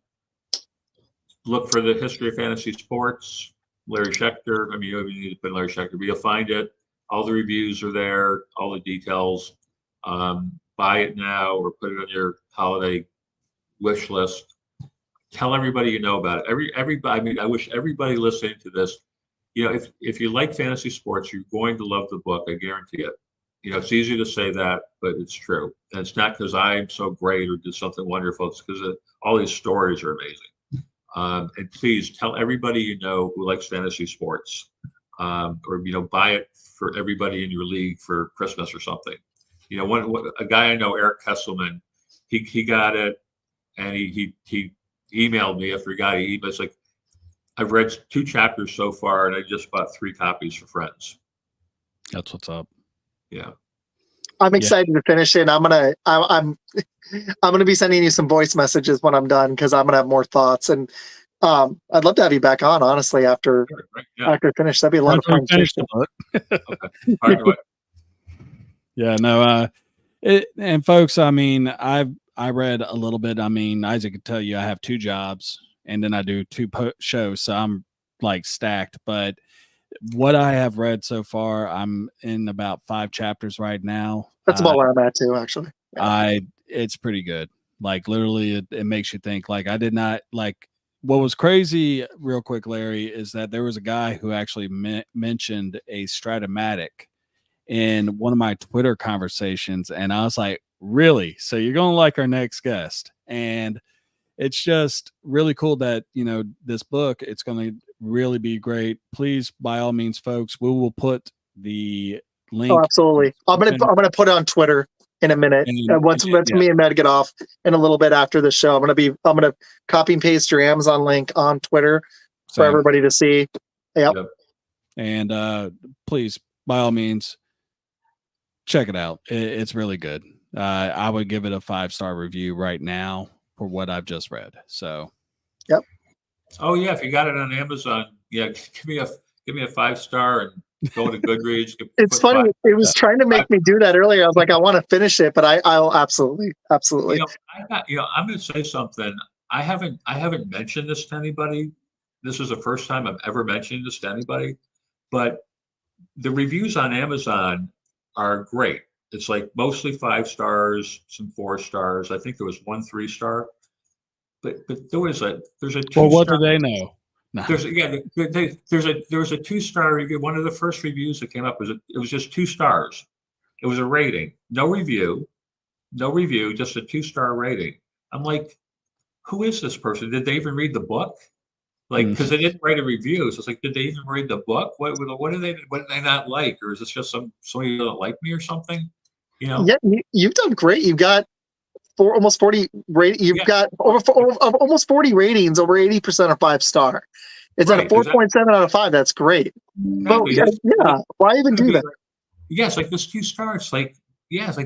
look for the history of fantasy sports, Larry Schechter. I mean, you need to put Larry Schechter, but you'll find it. All the reviews are there, all the details. Buy it now or put it on your holiday wish list. Tell everybody you know about it. Everybody. I mean, I wish everybody listening to this, if you like fantasy sports, you're going to love the book. I guarantee it. It's easy to say that, but it's true. And it's not because I'm so great or did something wonderful. It's because all these stories are amazing. And please tell everybody you know who likes fantasy sports, or buy it for everybody in your league for Christmas or something. A guy I know, Eric Kesselman, he got it, and he emailed me after he got it. It's like, I've read 2 chapters so far, and I just bought 3 copies for friends. That's what's up. Yeah. I'm excited to finish it. I'm gonna be sending you some voice messages when I'm done, because I'm gonna have more thoughts, and I'd love to have you back on, honestly, after I finish. That'd be a lot of fun. Finish the book. Okay. Hard to wait. Yeah, no, and folks, I mean, I read a little bit. I mean, Izac could tell you I have 2 jobs, and then I do 2 shows, so I'm like stacked. But what I have read so far, I'm in about 5 chapters right now. That's about where I'm at too, actually. It's pretty good. Like, literally, it makes you think. Like, I did not like. What was crazy, real quick, Larry, is that there was a guy who actually mentioned a Stratomatic in one of my Twitter conversations, and I was like, really? So you're gonna like our next guest? And it's just really cool that this book, it's going to really be great. Please, by all means, folks, we will put the link. Oh, absolutely. I'm gonna put it on Twitter in a minute. Once me and Matt get off in a little bit after the show, I'm gonna copy and paste your Amazon link on Twitter for everybody to see. Yep. And please, by all means, check it out. It's really good. I would give it a 5-star review right now for what I've just read. So, yep. Oh yeah, if you got it on Amazon, give me a 5-star and go to Goodreads. It's funny. It was trying to make me do that earlier. I was like, I want to finish it, but I'll absolutely. I'm going to say something. I haven't mentioned this to anybody. This is the first time I've ever mentioned this to anybody, but the reviews on Amazon are great. It's like mostly 5 stars, some 4 stars. I think there was 1 3-star, but there's a 2-star. Well, what do they know? No. There was a 2-star review. One of the first reviews that came up it was just 2 stars. It was a rating, no review, just a 2-star rating. I'm like, who is this person? Did they even read the book? Like, because they didn't write a review, so it's like, did they even read the book? What do they not like, or is this just somebody who doesn't like me or something? Yeah, you've done great. You've got almost 40 You've got almost 40 ratings. Over 80% are 5-star. It's at a 4.7 out of 5. That's great. Exactly. But why even do that? It's like this 2 stars. It's like,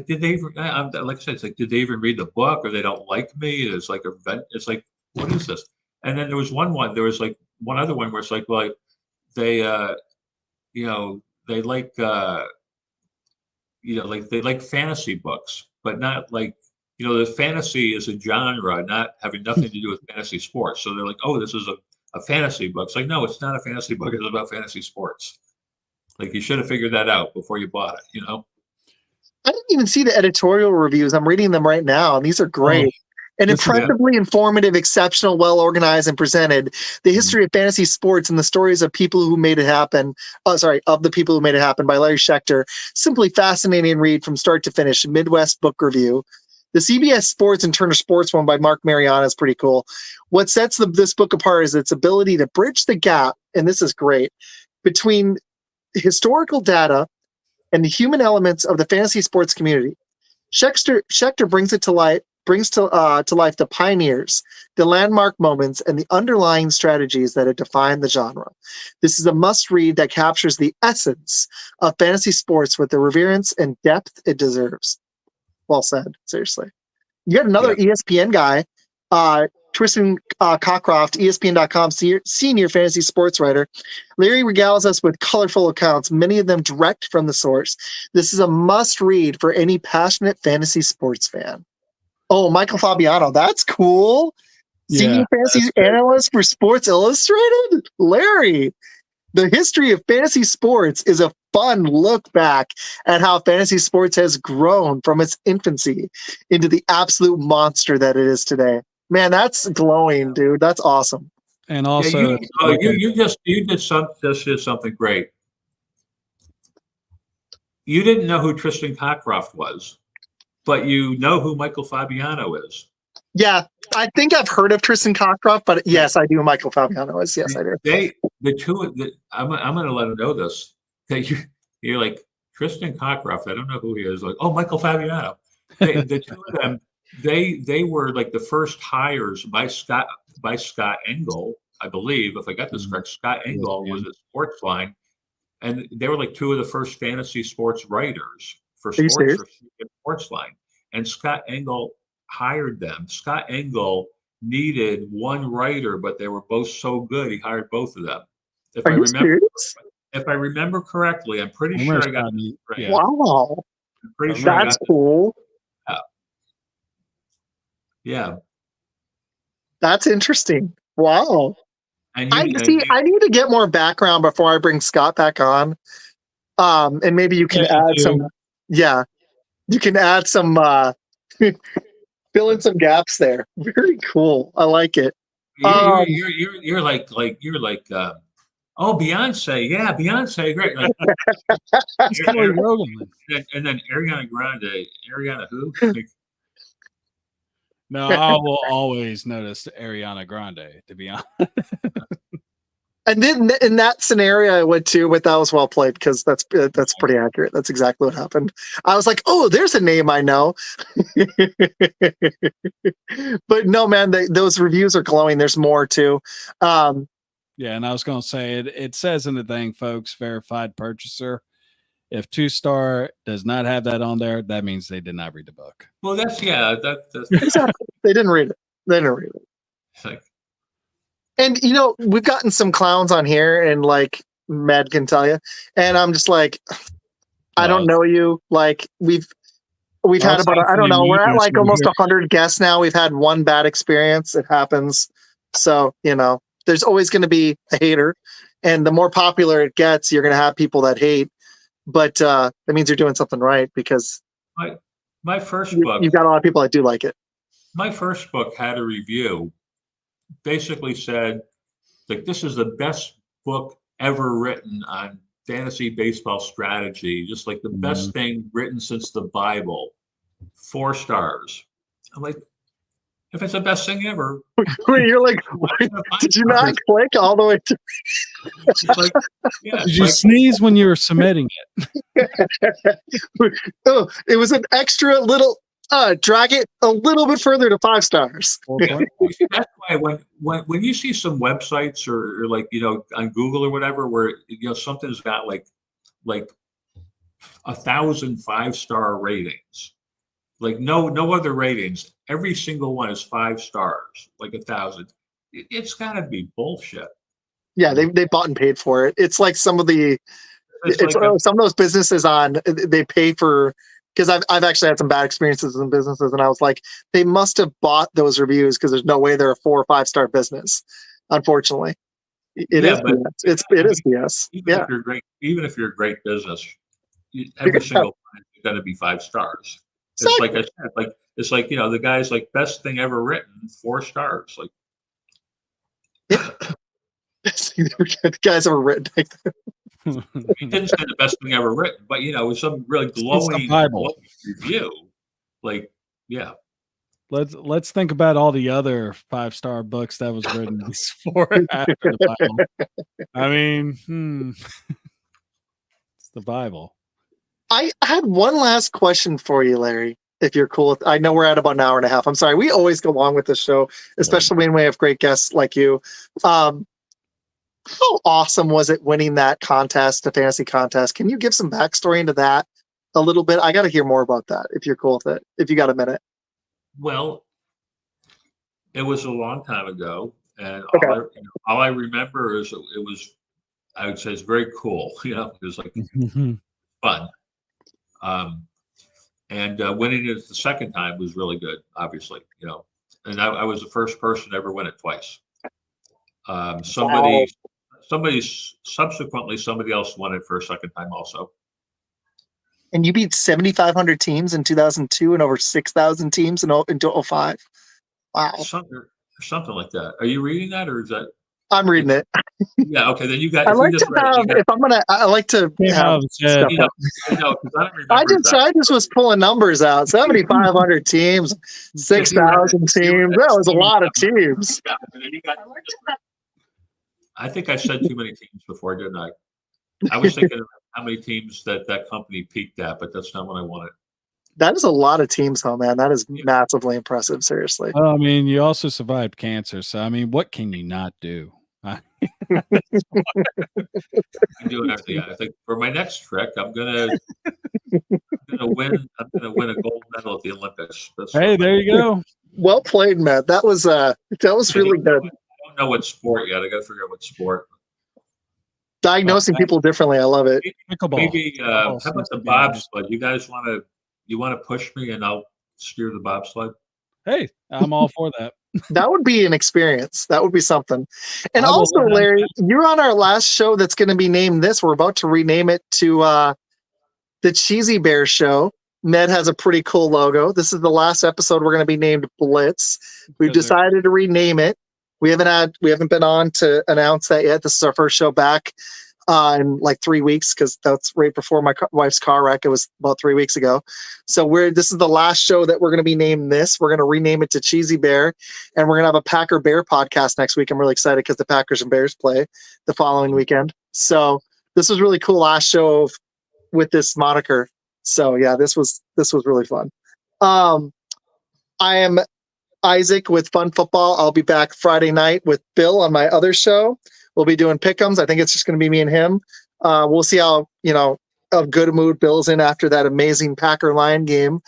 did they? Like I said, it's like, did they even read the book, or they don't like me? It's like It's like, what is this? And then there was there was like one other one where it's like, well, they like they like fantasy books, but not like, the fantasy is a genre, not having nothing to do with fantasy sports. So they're like, oh, this is a fantasy book. It's like, no, it's not a fantasy book. It's about fantasy sports. Like, you should have figured that out before you bought it, I didn't even see the editorial reviews. I'm reading them right now, and these are great. And impressively informative, exceptional, well-organized, and presented. The history of fantasy sports and the stories of people who made it happen. Of the people who made it happen, by Larry Schechter. Simply fascinating read from start to finish. Midwest Book Review. The CBS Sports and Turner Sports one by Mark Mariana is pretty cool. What sets this book apart is its ability to bridge the gap, and this is great, between historical data and the human elements of the fantasy sports community. Schechter brings it to light brings to life the pioneers, the landmark moments, and the underlying strategies that have defined the genre. This is a must-read that captures the essence of fantasy sports with the reverence and depth it deserves. Well said, seriously. You got another ESPN guy, Tristan Cockcroft, ESPN.com senior fantasy sports writer. Larry regales us with colorful accounts, many of them direct from the source. This is a must-read for any passionate fantasy sports fan. Oh, Michael Fabiano, that's cool. Senior fantasy analyst for Sports Illustrated? Larry, the history of fantasy sports is a fun look back at how fantasy sports has grown from its infancy into the absolute monster that it is today. Man, that's glowing, dude. That's awesome. And also, you just did something great. You didn't know who Tristan Cockcroft was, but you know who Michael Fabiano is. Yeah, I think I've heard of Tristan Cockcroft, but yes, I do know Michael Fabiano is. Yes, I do. I'm going to let him know this. That you're like, Tristan Cockcroft, I don't know who he is. Like, oh, Michael Fabiano. The two of them, they were like the first hires by Scott Engel, I believe, if I got this correct. Scott Engel was at Sportsline, and they were like two of the first fantasy sports writers for Sportsline. And Scott Engel hired them. Scott Engel needed one writer, but they were both so good, he hired both of them. If I remember correctly, I'm pretty sure I got this right. Yeah. Wow. I'm pretty sure that's cool. Yeah. That's interesting. Wow. I need to get more background before I bring Scott back on. And maybe you can add some. Yeah. You can add some fill in some gaps there. Very cool. I like it. You're like oh, Beyonce, yeah, Beyonce, great. Like, and then Ariana Grande, Ariana who? No, I will always notice Ariana Grande, to be honest. And then in that scenario, I went to, but that was well played because that's pretty accurate. That's exactly what happened. I was like, oh, there's a name I know. But no, man, those reviews are glowing. There's more too. Yeah, and I was going to say, it says in the thing, folks, verified purchaser. If 2-star does not have that on there, that means they did not read the book. Well, that's exactly. They didn't read it. It's like, and we've gotten some clowns on here, and like Mad can tell you, and I'm just like, I don't know you. Like we've had about I don't know. We're at like almost 100 guests now. We've had one bad experience. It happens. So there's always going to be a hater, and the more popular it gets, you're going to have people that hate. But that means you're doing something right because my first book, you've got a lot of people that do like it. My first book had a review, basically said, like, this is the best book ever written on fantasy baseball strategy, just like the best thing written since the Bible. 4 stars. I'm like, if it's the best thing ever. You're like, did you not click all the way to? Like, did you sneeze when you were submitting it? Oh, it was an extra little. Drag it a little bit further to 5 stars. That's why when you see some websites or like on Google or whatever where something's got like 1,000 5-star ratings, like no other ratings. Every single one is 5 stars, like 1,000. It's got to be bullshit. Yeah, they bought and paid for it. It's like some of the some of those businesses they pay for. Because I've actually had some bad experiences in businesses, and I was like, they must have bought those reviews because there's no way they're a 4 or 5-star business. Unfortunately, it is BS. It is BS. Even if you're a great business, every single one is going to be 5 stars. Exactly. It's like I said, it's like the guy's like best thing ever written, 4 stars. Like, the guys ever written. He didn't say the best thing ever written, but with some really glowing review, like, yeah. Let's think about all the other 5-star books that was written before and after the Bible. I mean, it's the Bible. I had one last question for you, Larry. if you're cool with. I know we're at about an hour and a half. I'm sorry. We always go long with the show, especially when we have great guests like you. How awesome was it winning that contest, the fantasy contest? Can you give some backstory into that a little bit? I got to hear more about that if you're cool with it, if you got a minute. Well, it was a long time ago, and Okay. all I remember is it was, I would say, it's very cool. It was like fun. And winning it the second time was really good, obviously. And I was the first person to ever win it twice. Somebody else won it for a second time also. And you beat 7,500 teams in 2002 and over 6,000 teams in 2005. Wow. Something like that. Are you reading that, or is that? I'm reading it. Yeah. Okay. Then you got. I like to have. If I'm gonna, I like to have stuff. I just was pulling numbers out. 7,500 teams, 6,000 teams. That was a lot of teams. I think I said too many teams before, didn't I? I was thinking of how many teams that company peaked at, but that's not what I wanted. That is a lot of teams, though, man. That is massively impressive. Seriously. Well, I mean, you also survived cancer, so I mean, what can you not do? I'm doing everything. I think for my next trick, I'm gonna win. I'm gonna win a gold medal at the Olympics. Hey, there you go. Well played, Matt. That was really good. I don't know what sport yet. I got to figure out what sport. Diagnosing people differently. I love it. Maybe how about the bobsled? You guys want to push me and I'll steer the bobsled? Hey, I'm all for that. That would be an experience. That would be something. And also, Larry, you're on our last show that's going to be named this. We're about to rename it to the Cheesy Bear Show. Ned has a pretty cool logo. This is the last episode. We're going to be named Blitz. We've decided to rename it. We haven't been on to announce that yet. This is our first show back in like 3 weeks, because that's right before my wife's car wreck. It was about 3 weeks ago. So this is the last show that we're going to be named this. We're going to rename it to Cheesy Bear, and we're going to have a Packer Bear podcast next week. I'm really excited because the Packers and Bears play the following weekend. So this was really cool last show with this moniker. So yeah, this was really fun. I am Izac with Fun Football. I'll be back Friday night with Bill on my other show. We'll be doing pick'ems. I think it's just going to be me and him. We'll see how of good a mood Bill's in after that amazing Packer Lion game,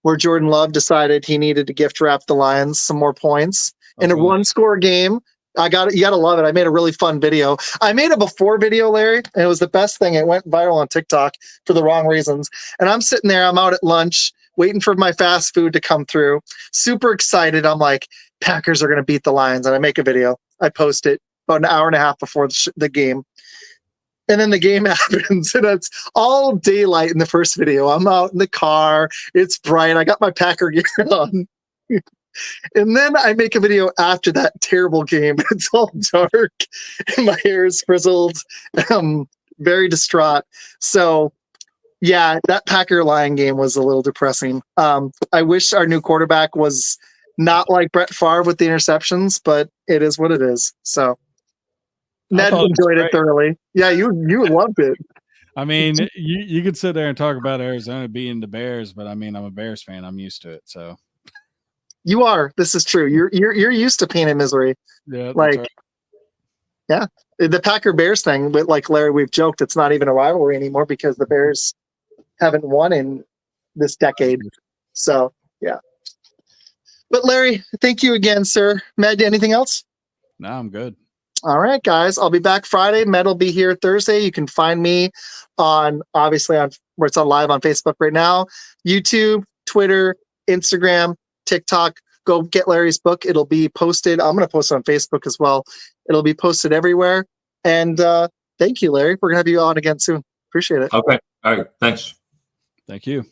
where Jordan Love decided he needed to gift wrap the Lions some more points in a one-score game. You got to love it. I made a really fun video. I made a before video, Larry, and it was the best thing. It went viral on TikTok for the wrong reasons. And I'm sitting there. I'm out at lunch, waiting for my fast food to come through. Super excited. I'm like, Packers are going to beat the Lions. And I make a video. I post it about an hour and a half before the game. And then the game happens, and it's all daylight in the first video. I'm out in the car. It's bright. I got my Packer gear on. And then I make a video after that terrible game. It's all dark, and my hair is frizzled. I'm very distraught. So, yeah, that Packer Lion game was a little depressing. I wish our new quarterback was not like Brett Favre with the interceptions, but it is what it is. So, Ned enjoyed it thoroughly. Yeah, you loved it. I mean, you could sit there and talk about Arizona beating the Bears, but I mean, I'm a Bears fan. I'm used to it. So. You are. This is true. You're used to pain and misery. Yeah. Right. Yeah. The Packer Bears thing, but like Larry, we've joked it's not even a rivalry anymore because the Bears haven't won in this decade. So yeah. But Larry, thank you again, sir. Matt, anything else? No, I'm good. All right, guys. I'll be back Friday. Matt will be here Thursday. You can find me where it's on live on Facebook right now, YouTube, Twitter, Instagram, TikTok. Go get Larry's book. It'll be posted. I'm going to post it on Facebook as well. It'll be posted everywhere. And thank you, Larry. We're going to have you on again soon. Appreciate it. Okay. All right. Thanks. Thank you.